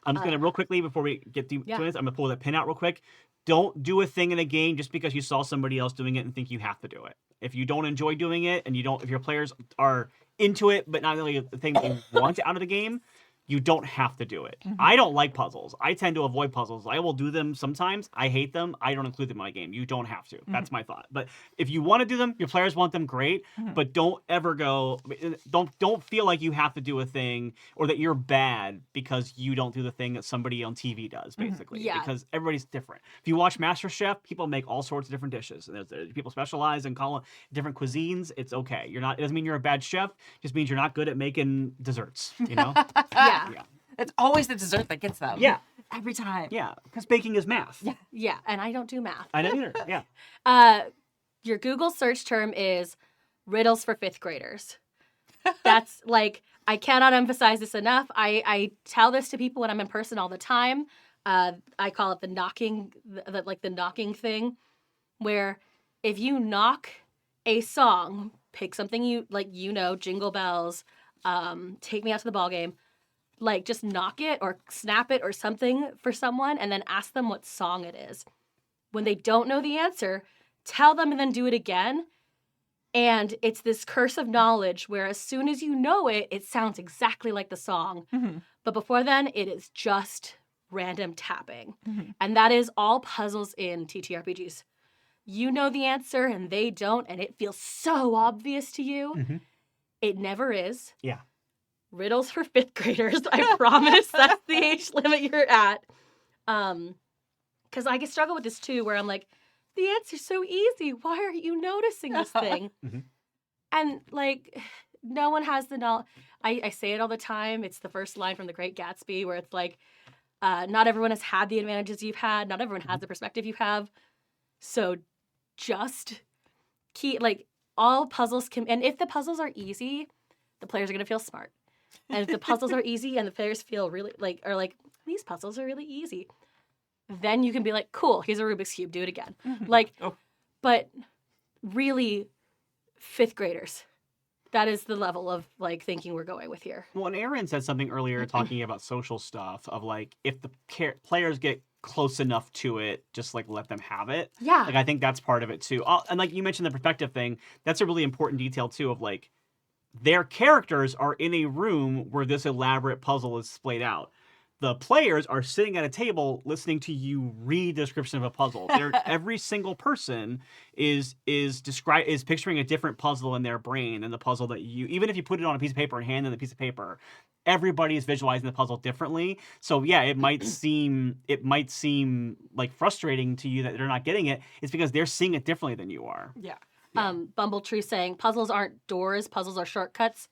I'm just gonna real quickly before we get to Yeah. this. I'm gonna pull that pin out real quick. Don't do a thing in a game just because you saw somebody else doing it and think you have to do it. If you don't enjoy doing it and if your players are into it, but not really the thing they want out of the game, you don't have to do it. I don't like puzzles. I tend to avoid puzzles. I will do them sometimes. I hate them. I don't include them in my game. You don't have to. That's my thought. But if you want to do them, your players want them, great. But don't ever go. Don't feel like you have to do a thing or that you're bad because you don't do the thing that somebody on TV does. Basically, Yeah. because everybody's different. If you watch MasterChef, people make all sorts of different dishes. And there's people specialize and call it different cuisines. It's okay. You're not. It doesn't mean you're a bad chef. It just means you're not good at making desserts. You know. Yeah. Yeah. It's always the dessert that gets them. Yeah. Every time. Yeah, because baking is math. Yeah. Yeah, and I don't do math. I don't either. Yeah. Your Google search term is riddles for 5th graders. That's like, I cannot emphasize this enough. I tell this to people when I'm in person all the time. I call it the knocking, the knocking thing, where if you knock a song, pick something Jingle Bells, Take Me Out to the Ball Game, like just knock it or snap it or something for someone and then ask them what song it is. When they don't know the answer, tell them and then do it again. And it's this curse of knowledge where as soon as you know it, it sounds exactly like the song. Mhm. But before then, it is just random tapping. And that is all puzzles in TTRPGs. You know the answer and they don't, and it feels so obvious to you. Mhm. It never is. Yeah. Riddles for 5th graders. I promise that's the age limit you're at. Because I can struggle with this too, where I'm like, the answer's so easy. Why are you noticing this thing? Mhm. And like, no one has the knowledge. I say it all the time. It's the first line from The Great Gatsby, where it's like, not everyone has had the advantages you've had. Not everyone has the perspective you have. So just all puzzles can, and if the puzzles are easy, the players are going to feel smart. And if the puzzles are easy and the players feel really these puzzles are really easy, then you can be like, cool, here's a Rubik's Cube, do it again. Mhm. Like, Oh. but really 5th graders. That is the level of like thinking we're going with here. Well, and Aaron said something earlier talking about social stuff of like if the players get close enough to it, just like let them have it. Yeah. Like I think that's part of it too. And like you mentioned the perspective thing, that's a really important detail too of like their characters are in a room where this elaborate puzzle is splayed out. The players are sitting at a table listening to you read the description of a puzzle. Every single person is picturing a different puzzle in their brain than the puzzle that you, even if you put it on a piece of paper and hand them the piece of paper, everybody is visualizing the puzzle differently. So yeah, it might seem like frustrating to you that they're not getting it. It's because they're seeing it differently than you are. Yeah. Bumbletree saying puzzles aren't doors, puzzles are shortcuts.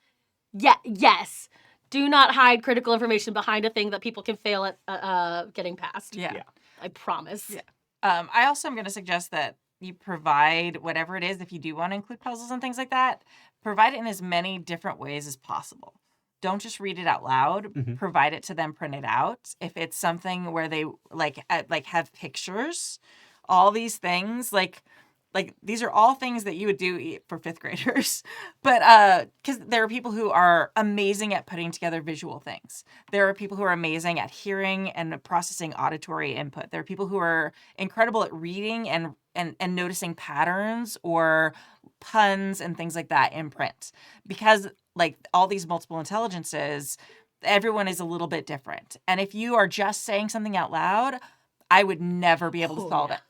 Yes. Do not hide critical information behind a thing that people can fail at getting past. Yeah. I promise. Yeah. I also am going to suggest that you provide whatever it is, if you do want to include puzzles and things like that, provide it in as many different ways as possible. Don't just read it out loud. Mm-hmm. Provide it to them printed out. If it's something where they like have pictures, all these things like these are all things that you would do for 5th graders, but because there are people who are amazing at putting together visual things. There are people who are amazing at hearing and processing auditory input. There are people who are incredible at reading and noticing patterns or puns and things like that in print. Because like all these multiple intelligences, everyone is a little bit different. And if you are just saying something out loud, I would never be able to solve it.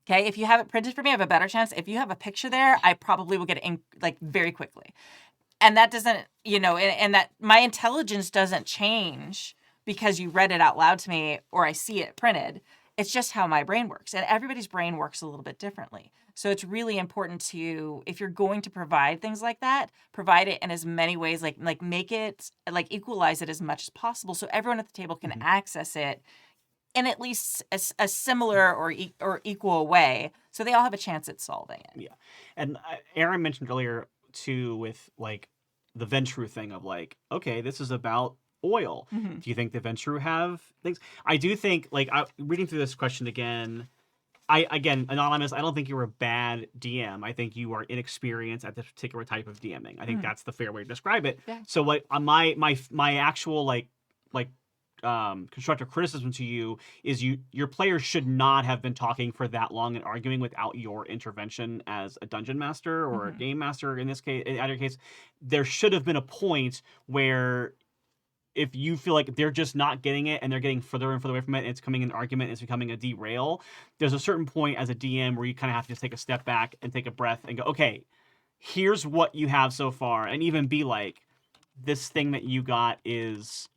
Okay, if you have it printed for me, I have a better chance. If you have a picture there, I probably will get it like very quickly. And that doesn't, and that my intelligence doesn't change because you read it out loud to me or I see it printed. It's just how my brain works. And everybody's brain works a little bit differently. So it's really important to, if you're going to provide things like that, provide it in as many ways, like make it, like equalize it as much as possible so everyone at the table can access it in at least a similar or equal way, so they all have a chance at solving it. Yeah, and Aaron mentioned earlier too with like the Ventru thing of like, okay, this is about oil. Mm-hmm. Do you think the Ventru have things? I do think like reading through this question again. Anonymous, I don't think you're a bad DM. I think you are inexperienced at this particular type of DMing. I think that's the fair way to describe it. Yeah. So like my actual like constructive criticism to you is your players should not have been talking for that long and arguing without your intervention as a dungeon master or a game master in this case. In either case, there should have been a point where if you feel like they're just not getting it and they're getting further and further away from it and it's becoming an argument, it's becoming a derail, there's a certain point as a DM where you kind of have to just take a step back and take a breath and go, okay, here's what you have so far, and even be like, this thing that you got is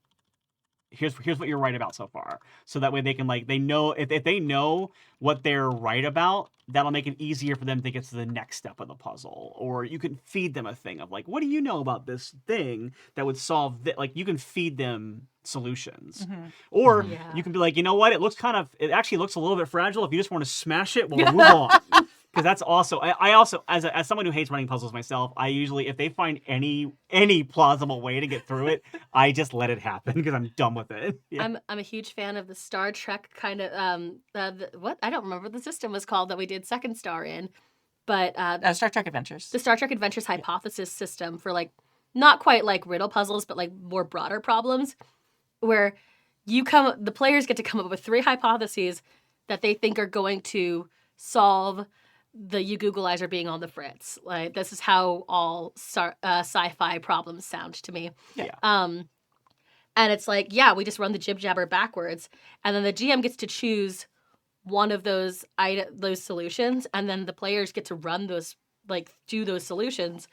here's what you're right about so far. So that way they can they know if they know what they're right about, that'll make it easier for them to get to the next step of the puzzle. Or you can feed them a thing of like, what do you know about this thing that would solve that? Like you can feed them solutions. Or you can be like, you know what? It actually looks a little bit fragile. If you just want to smash it, we'll move on. Because that's also, I also, as someone who hates running puzzles myself, I usually, if they find any plausible way to get through it, I just let it happen because I'm done with it. Yeah. I'm a huge fan of the Star Trek kind of, what? I don't remember what the system was called that we did Second Star in, but Star Trek Adventures. The Star Trek Adventures hypothesis system for like, not quite like riddle puzzles, but like more broader problems where the players get to come up with 3 hypotheses that they think are going to solve the you Googleizer being on the fritz. Like this is how all sci-fi problems sound to me. Yeah. And it's like, we just run the jib jabber backwards, and then the GM gets to choose one of those solutions, and then the players get to run those, like do those solutions.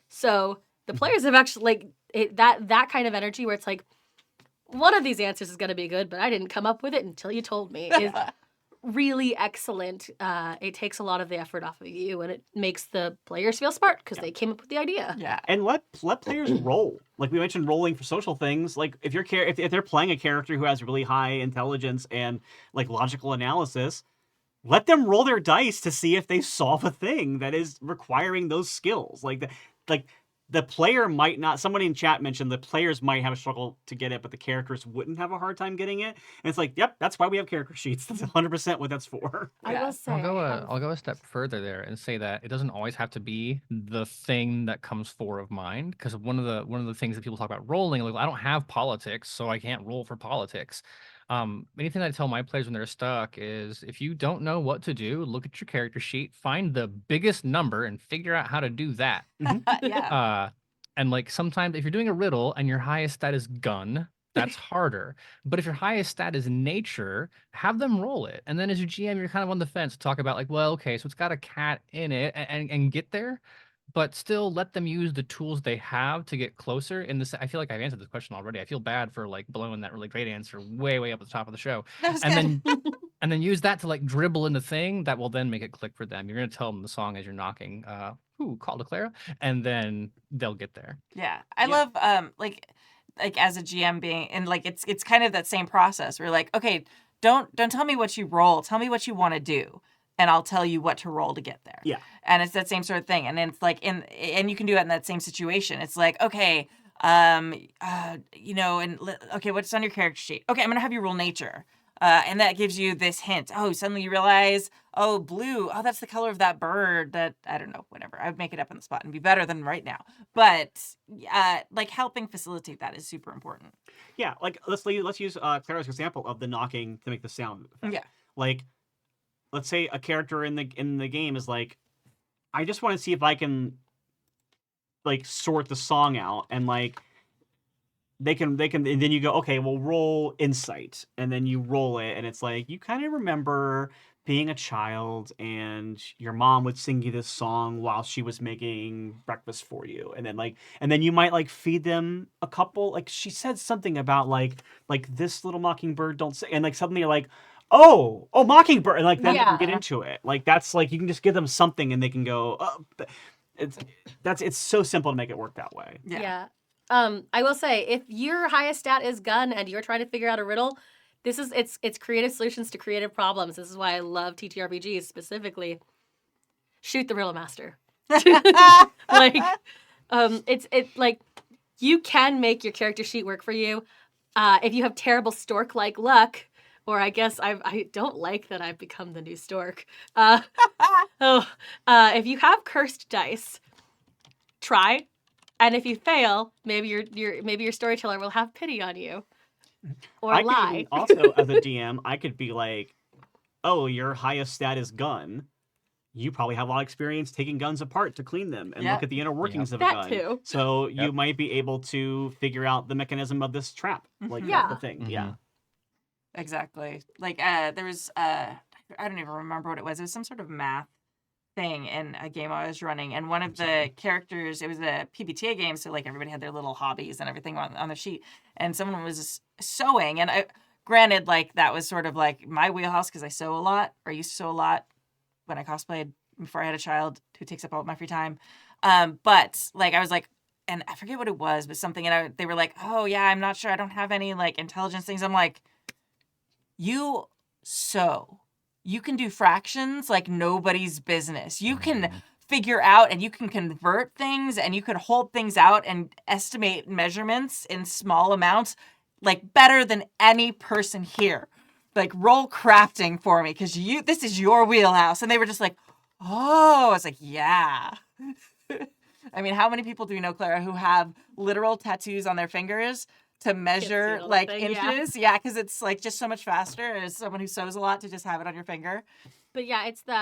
So the players have actually that kind of energy where it's like, one of these answers is going to be good, but I didn't come up with it until you told me. Is really excellent. It takes a lot of the effort off of you, and it makes the players feel smart because they came up with the idea. Yeah, and let players roll. Like we mentioned, rolling for social things. Like if they're playing a character who has really high intelligence and like logical analysis, let them roll their dice to see if they solve a thing that is requiring those skills. Like the player might not. Somebody in chat mentioned the players might have a struggle to get it, but the characters wouldn't have a hard time getting it. And it's like, yep, that's why we have character sheets. That's 100% what that's for. I Yeah. will say, I'll go a step further there and say that it doesn't always have to be the thing that comes fore of mind. Because one of the things that people talk about rolling, like I don't have politics, so I can't roll for politics. Anything that I tell my players when they're stuck is if you don't know what to do, look at your character sheet, find the biggest number, and figure out how to do that. Yeah. And like sometimes if you're doing a riddle and your highest stat is gun, that's harder. But if your highest stat is nature, have them roll it. And then as your GM, you're kind of on the fence to talk about like, well, okay, so it's got a cat in it and get there, but still let them use the tools they have to get closer. In this, I feel like I've answered this question already. I feel bad for like blowing that really great answer way, way up at the top of the show. That was And good. then use that to like dribble in the thing that will then make it click for them. You're gonna tell them the song as you're knocking, call to Clara, and then they'll get there. Yeah. I love like as a GM being and like it's kind of that same process. We're like, okay, don't tell me what you roll. Tell me what you want to do. And I'll tell you what to roll to get there. Yeah. And it's that same sort of thing. And it's like and you can do it in that same situation. It's like, okay, okay, what's on your character sheet? Okay, I'm gonna have you roll nature. And that gives you this hint. Oh, suddenly you realize, oh, blue. Oh, that's the color of that bird. That I don't know, whatever. I would make it up on the spot and be better than right now. But like helping facilitate that is super important. Yeah, like let's use Clara's example of the knocking to make the sound effect. Yeah. Like, let's say a character in the game is like, I just want to see if I can like sort the song out, and like they can and then you go, okay, well, roll insight, and then you roll it, and it's like you kind of remember being a child and your mom would sing you this song while she was making breakfast for you, and then you might like feed them a couple, like she said something about like this little mockingbird don't sing, and like suddenly you're like, oh mockingbird, and like then you can get into it. Like that's like you can just give them something and they can go, oh, it's so simple to make it work that way. Yeah. I will say, if your highest stat is gun and you're trying to figure out a riddle, it's creative solutions to creative problems. This is why I love TTRPGs specifically. Shoot the riddle master. Like, it's like you can make your character sheet work for you. If you have terrible stork-like luck, or I guess I don't like that I've become the new stork. If you have cursed dice, try. And if you fail, maybe your storyteller will have pity on you, or lie. Also, as a DM, I could be like, "Oh, your highest stat is gun. You probably have a lot of experience taking guns apart to clean them and look at the inner workings of a That gun. too. So you might be able to figure out the mechanism of this trap. Like that's the thing. Mhm. Yeah. Exactly. Like there was I don't even remember what it was. It was some sort of math thing in a game I was running, and one of the characters, it was a PBTA game, so like everybody had their little hobbies and everything on the sheet, and someone was sewing, and granted, like that was sort of like my wheelhouse because I sew a lot, or used to sew a lot when I cosplayed before I had a child who takes up all my free time. But like I was like, and I forget what it was, but something, and they were like, oh yeah, I'm not sure, I don't have any like intelligence things. I'm like, you sew. You can do fractions like nobody's business. You can figure out and you can convert things and you can hold things out and estimate measurements in small amounts like better than any person here. Like roll crafting for me because this is your wheelhouse. And they were just like, oh, I was like, yeah. I mean, how many people do we know, Clara, who have literal tattoos on their fingers to measure like inches? Yeah, because it's like just so much faster as someone who sews a lot to just have it on your finger. But yeah, it's the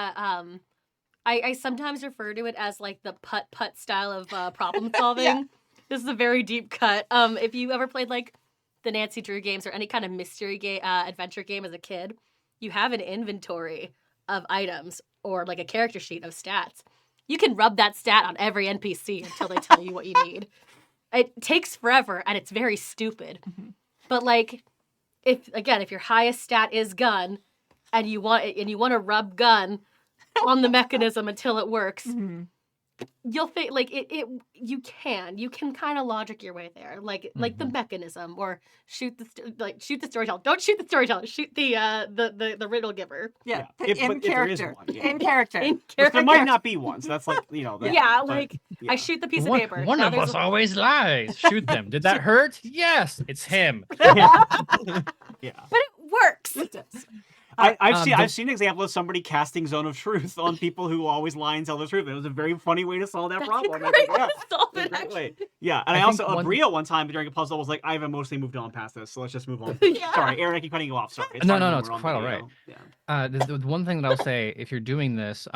I sometimes refer to it as like the putt style of problem solving. Yeah. This is a very deep cut. If you ever played like the Nancy Drew games or any kind of mystery game, adventure game as a kid, you have an inventory of items or like a character sheet of stats. You can rub that stat on every NPC until they tell you what you need. It takes forever and it's very stupid. Mm-hmm. But like, if your highest stat is gun, and you want to rub gun on the mechanism until it works, you'll think like you can kind of logic your way there, like the mechanism, or shoot the storyteller. Don't shoot the storyteller. Shoot the riddle giver. Yeah, Yeah. If in there is character. one, yeah. In character. In Which there character. might not be one, so that's like Yeah, but, like yeah. I shoot the piece of One, paper. one Now of there's us always lies. Shoot them. Did that hurt? Yes, it's him. yeah. but it works. It does. I've seen an example of somebody casting Zone of Truth on people who always lie and tell the truth. It was a very funny way to solve that That's problem. a great way Yeah. to solve It's a it, great actually. way. Yeah, and I I also think one- Abria one time during a puzzle was like, I've emotionally moved on past this, so let's just move on. Yeah. Sorry, Aaron, I keep cutting you off. Sorry. No, hard no, when no, it's we're on quite all video. right. Yeah. The one thing that I'll say, if you're doing this,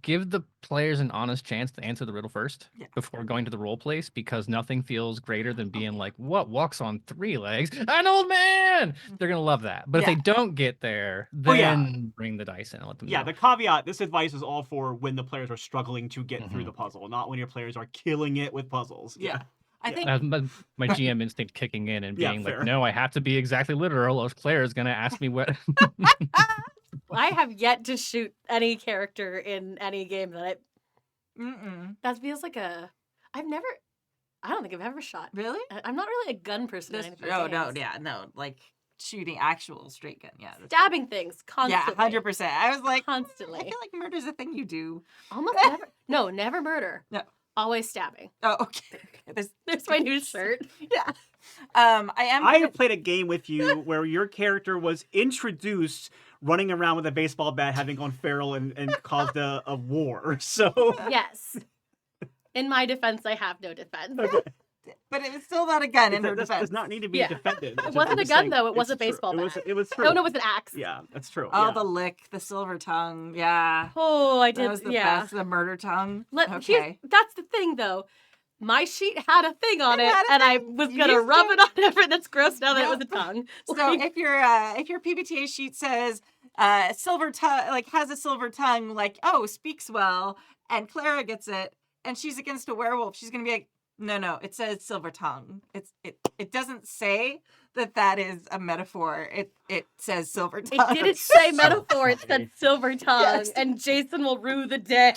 give the players an honest chance to answer the riddle first before going to the role place, because nothing feels greater than being like, what walks on 3 legs? An old man! They're going to love that. But if they don't get there, then bring the dice in and let them Yeah, know. the caveat, this advice is all for when the players are struggling to get through Mhm. the puzzle, not when your players are killing it with puzzles. Yeah. I think That's my GM instinct kicking in and Yeah, being like, fair. no, I have to be exactly literal, or Claire is going to ask me what. I have yet to shoot any character in any game that feels like I don't think I've ever shot. really? I'm not really a gun person. This, in any no, games. like shooting actual straight gun. Yeah. Stabbing things Yeah, constantly. 100%. I was like, Constantly. I feel like murder's a thing you do. Almost never. No, never murder. No. Always stabbing. Oh, okay. There's my new shirt. Yeah. I have played a game with you where your character was introduced running around with a baseball bat, having gone feral and caused a war. So Yes. In my defense, I have no defense. but it was still not a gun in her this defense. does not need to be Yeah. defended. It wasn't a gun, though. It was a baseball bat. It was true. Oh no, it was an axe. Yeah, that's true. Oh, yeah. the lick, the silver tongue. Yeah. Oh, I That did. was the Yeah. best. The murder tongue. Okay. That's the thing, though. My sheet had a thing on It it, had a and I thing. was You gonna used rub it. it on everything. That's gross now that it Yep. was a tongue. So Like, if your PBTA sheet says silver tongue, like has a silver tongue, like speaks well, and Clara gets it, and she's against a werewolf, she's gonna be like, no, it says silver tongue. It doesn't say that is a metaphor. It says silver tongue. it didn't say metaphor. It funny. said silver tongue, Yes. and Jason will rue the day.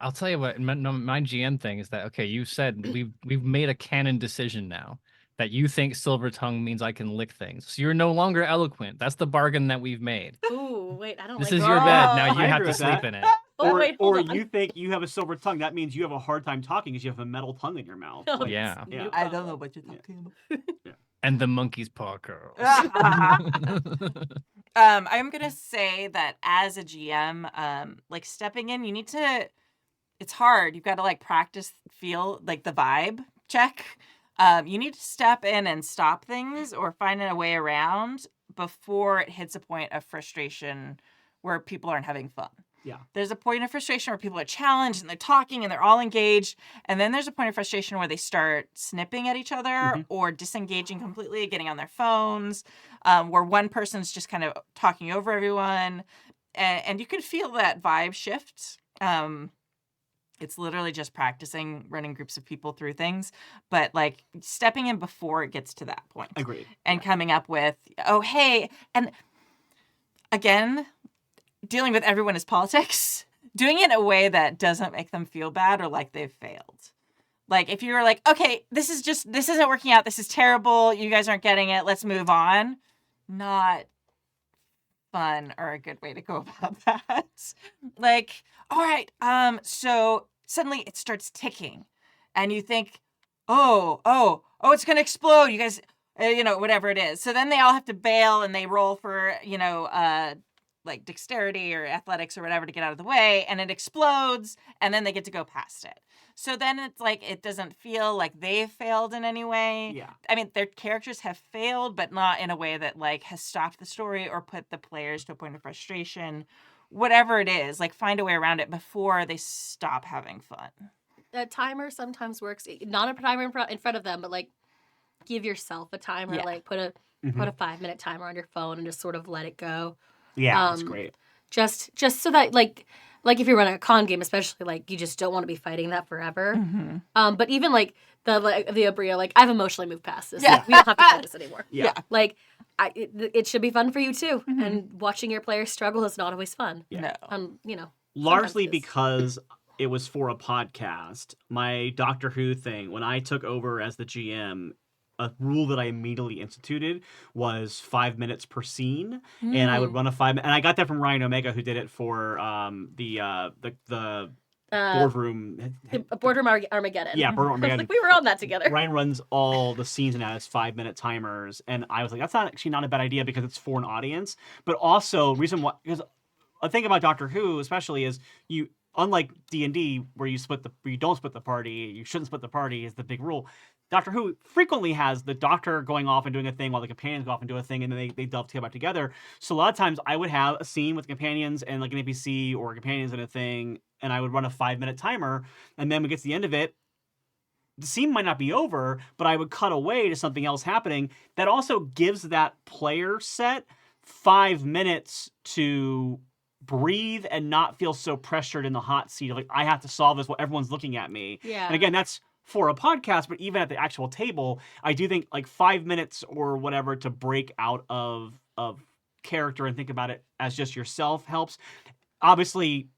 I'll tell you what, my GM thing is that, okay, you said we've made a canon decision now that you think silver tongue means I can lick things. So you're no longer eloquent. That's the bargain that we've made. Ooh, wait, I don't This like is that. your bed. Now Oh, you I have agree to with sleep that. in it. Oh, wait, hold on. you think you have a silver tongue, that means you have a hard time talking because you have a metal tongue in your mouth. Oh, Like, Yeah. it's no I don't problem. know what you're talking about. And the monkey's paw curls. I'm gonna say that as a GM, like stepping in, you need to. It's hard. You've got to like practice, feel like the vibe check. You need to step in and stop things or find a way around before it hits a point of frustration where people aren't having fun. Yeah. There's a point of frustration where people are challenged and they're talking and they're all engaged. And then there's a point of frustration where they start snipping at each other or disengaging completely, getting on their phones, where one person's just kind of talking over everyone. And you can feel that vibe shift. It's literally just practicing running groups of people through things, but like stepping in before it gets to that point. Agreed. And coming up with, oh, hey, and again, dealing with everyone is politics, doing it in a way that doesn't make them feel bad or like they've failed. Like if you were like, okay, this isn't working out. This is terrible. You guys aren't getting it. Let's move on. Not fun or a good way to go about that. Like, all right, so suddenly it starts ticking and you think, oh, it's going to explode. You guys, whatever it is. So then they all have to bail and they roll for, like dexterity or athletics or whatever to get out of the way, and it explodes, and then they get to go past it. So then it's like it doesn't feel like they've failed in any way. Yeah. I mean, their characters have failed, but not in a way that like has stopped the story or put the players to a point of frustration. Whatever it is, like find a way around it before they stop having fun. A timer sometimes works. Not a timer in front of them, but like give yourself a timer. Yeah. Like put a 5-minute timer on your phone and just sort of let it go. Yeah, that's great. Just so that like if you're running a con game, especially, like you just don't want to be fighting that forever. But even like the Abria, like I've emotionally moved past this. Yeah. Like, we don't have to play this anymore. Yeah. Like it should be fun for you too. And watching your players struggle is not always fun. No. Sometimes Largely it is. because it was for a podcast. My Doctor Who thing, when I took over as the GM, a rule that I immediately instituted was 5 minutes per scene, and I would run a 5 minute. And I got that from Ryan Omega, who did it for the boardroom. Boardroom Armageddon. Yeah, boardroom I was Armageddon. like, we were on that together. Ryan runs all the scenes and has 5 minute timers, and I was like, that's not a bad idea because it's for an audience, but also reason why, because a thing about Doctor Who especially is you, unlike D&D where you don't split the party, you shouldn't split the party is the big rule. Doctor Who frequently has the Doctor going off and doing a thing while the companions go off and do a thing, and then they dovetail back together. So a lot of times I would have a scene with companions and like an NPC or companions in a thing, and I would run a 5 minute timer, and then when it gets to the end of it, the scene might not be over, but I would cut away to something else happening. That also gives that player set 5 minutes to breathe and not feel so pressured in the hot seat of like, I have to solve this while everyone's looking at me. Yeah. And again, that's for a podcast, but even at the actual table, I do think like 5 minutes or whatever to break out of character and think about it as just yourself helps. Obviously,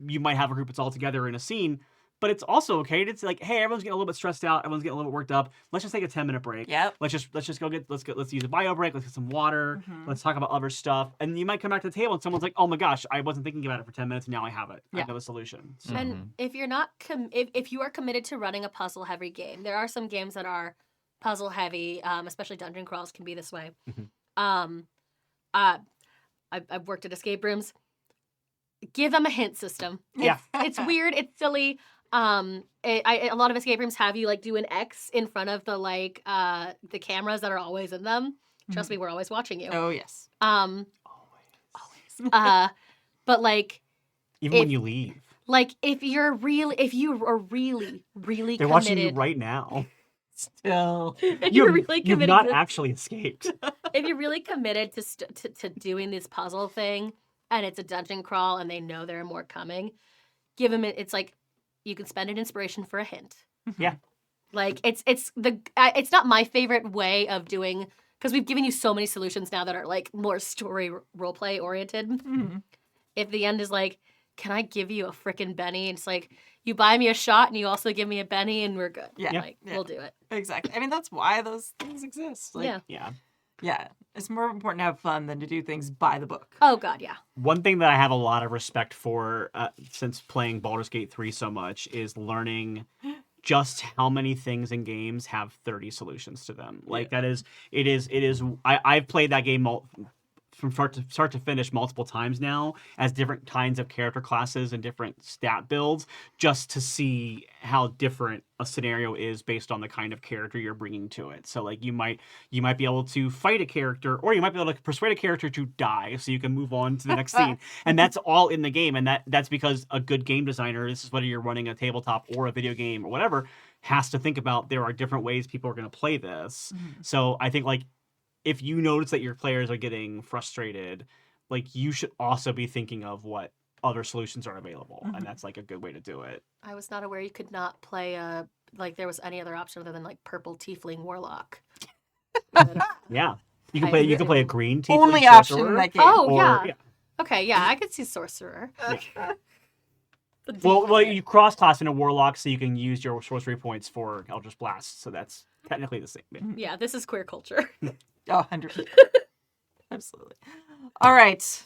you might have a group that's all together in a scene, but it's also okay. It's like, hey, everyone's getting a little bit stressed out. Everyone's getting a little bit worked up. Let's just take a 10-minute break. Yep. Let's use a bio break. Let's get some water. Let's talk about other stuff. And you might come back to the table and someone's like, oh my gosh, I wasn't thinking about it for 10 minutes and now I have it. I Yeah. know the solution. So, And if you're not if you are committed to running a puzzle heavy game, there are some games that are puzzle heavy, especially dungeon crawls can be this way. I've worked at escape rooms. Give them a hint system. Yeah. It's weird. It's silly. A lot of escape rooms have you like do an X in front of the the cameras that are always in them. Trust me, we're always watching you. Oh yes. Always. But like, even when you leave, like if you are really they're committed, watching you right now. Still. if you're really You've committed, not to, actually escaped. if you're really committed to doing this puzzle thing, and it's a dungeon crawl, and they know there are more coming, give them it's like you can spend an inspiration for a hint. Yeah. Like it's not my favorite way of doing, because we've given you so many solutions now that are like more story role play oriented. If the end is like, can I give you a frickin' Benny? And it's like, you buy me a shot and you also give me a Benny and we're good. Yeah. Like, we'll do it. Exactly. I mean, that's why those things exist. Like, Yeah. Yeah. Yeah. It's more important to have fun than to do things by the book. Oh, God, yeah. One thing that I have a lot of respect for since playing Baldur's Gate 3 so much is learning just how many things in games have 30 solutions to them. Like I've played that game from start to finish multiple times now as different kinds of character classes and different stat builds, just to see how different a scenario is based on the kind of character you're bringing to it. So like you might be able to fight a character, or you might be able to persuade a character to die so you can move on to the next scene. And that's all in the game. And that's because a good game designer, this is whether you're running a tabletop or a video game or whatever, has to think about there are different ways people are going to play this. So I think like if you notice that your players are getting frustrated, like you should also be thinking of what other solutions are available. And that's like a good way to do it. I was not aware you could not play like there was any other option other than like purple tiefling warlock. Yeah. You can play a green tiefling Only option in sorcerer. that game. Oh, Or- yeah. yeah. Okay, yeah, I could see sorcerer. Well, you cross class into warlock, so you can use your sorcery points for Eldritch Blast. So that's technically the same. Yeah, this is queer culture. Oh, 100%. Absolutely. All right.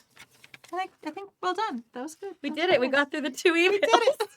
I think well done. That was good. We did it. We got through the 2 emails. We did it.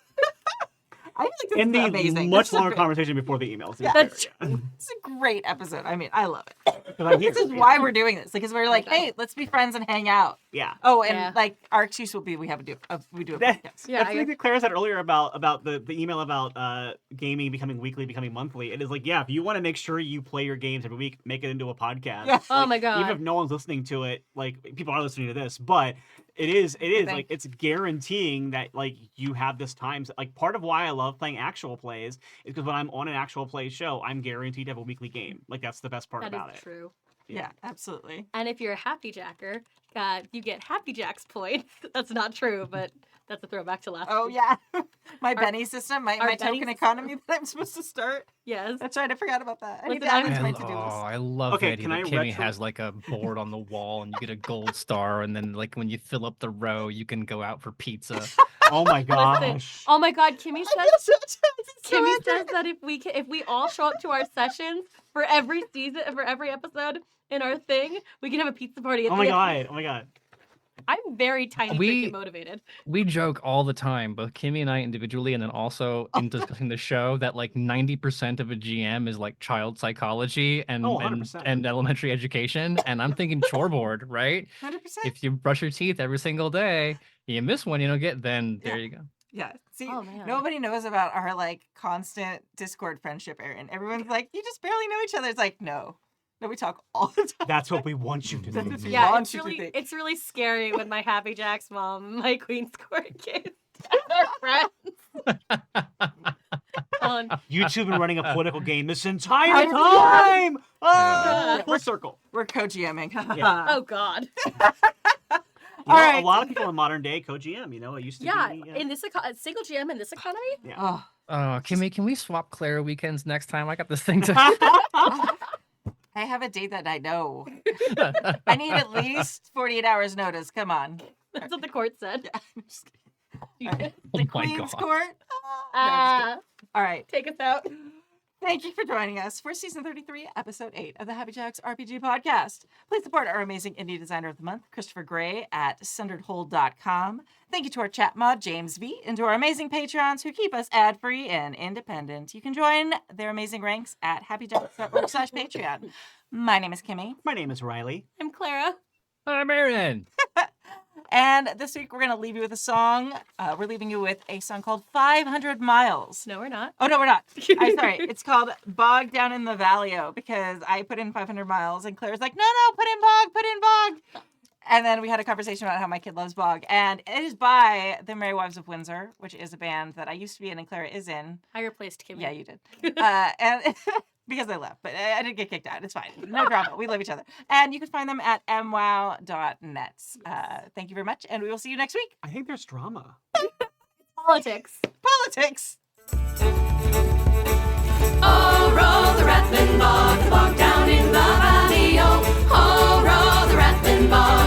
I think this In is the amazing. much This is longer great. conversation before the emails. Yeah. That's It's a great episode. I mean, I love it. I'm here. This is why we're doing this. Because we're like, hey, let's be friends and hang out. Yeah. Oh, and Yeah. like our excuse will be we do a That- podcast. Yeah, That's I- the thing that Claire said earlier about the email about gaming becoming weekly, becoming monthly. It is like, yeah, if you want to make sure you play your games every week, make it into a podcast. Yeah. Oh Like, my God. Even if no one's listening to it, like people are listening to this, but it is think- like it's guaranteeing that like you have this time. Like part of why I love playing actual plays is because when I'm on an actual play show, I'm guaranteed to have a weekly game. Like that's the best part That about is it. true. Yeah, absolutely. And if you're a happy jacker, you get happy jacks points. That's not true, but That's a throwback to last Oh week. yeah, my Benny system, my our token Benny economy that I'm supposed to start. Yes. That's right, I forgot about that. I need to Listen, add I'm- it to my I, to-do list. I love Okay, the idea can that I Kimmy retro- has like a board on the wall and you get a gold star, and then like when you fill up the row, you can go out for pizza. Oh my Listen, gosh. oh my God, Kimmy I says feel so Kimmy accurate. says that if we all show up to our sessions for every season, for every episode in our thing, we can have a pizza party. At Oh the my end. god. Oh my god. I'm very tiny We- cricket motivated. We joke all the time, both Kimmy and I individually, and then also in discussing the show, that like 90% of a GM is like child psychology and Oh, 100%. and elementary education. And I'm thinking chore board, right? 100%. If you brush your teeth every single day, you miss one, you don't get. Then there Yeah. you go. Yeah. See, Oh, man. nobody knows about our like constant Discord friendship, Erin. Everyone's like, you just barely know each other. It's like, no, we talk all the time. That's what we want you to That's do. what we Yeah, want it's you to really think. it's really scary when my Happy Jack's mom, and my Queen's Court kids, are friends. YouTube's been running a political game this entire I know. time. Yeah. Full circle. We're co-GMing. Yeah. Oh God. You know, right. A lot of people in modern day co-GM. You know, it used to Yeah, be. in this single GM in this economy. Oh, Kimmy, can we swap Clara weekends next time? I got this thing to. I have a date that I know. I need at least 48 hours notice. Come on. That's what the court said. I'm just kidding. Oh The my Queen's God. Court. No, I'm just kidding. All right. Take us out. Thank you for joining us for season 33, episode 8 of the Happy Jacks RPG podcast. Please support our amazing indie designer of the month, Christopher Gray at sunderedhold.com. Thank you to our chat mod, James V, and to our amazing Patreons who keep us ad-free and independent. You can join their amazing ranks at happyjacks.org/Patreon. My name is Kimmy, My name is Riley. I'm Clara. I'm Aaron. and this week we're going to leave you with a song. We're leaving you with a song called 500 Miles. No, we're not. Oh, no, we're not. I'm sorry. It's called Bog Down in the Valley-O because I put in 500 miles and Claire's like, no, put in Bog. And then we had a conversation about how my kid loves Bog. And it is by the Merry Wives of Windsor, which is a band that I used to be in and Clara is in. I replaced Kimmy. Yeah, you did. And because I left, but I didn't get kicked out. It's fine. No drama. We love each other. And you can find them at mwow.net. Thank you very much. And we will see you next week. I think there's drama. Politics. Politics. Oh, roll the Rathbun bog, bog down in the valley, oh roll the Rathbun bog.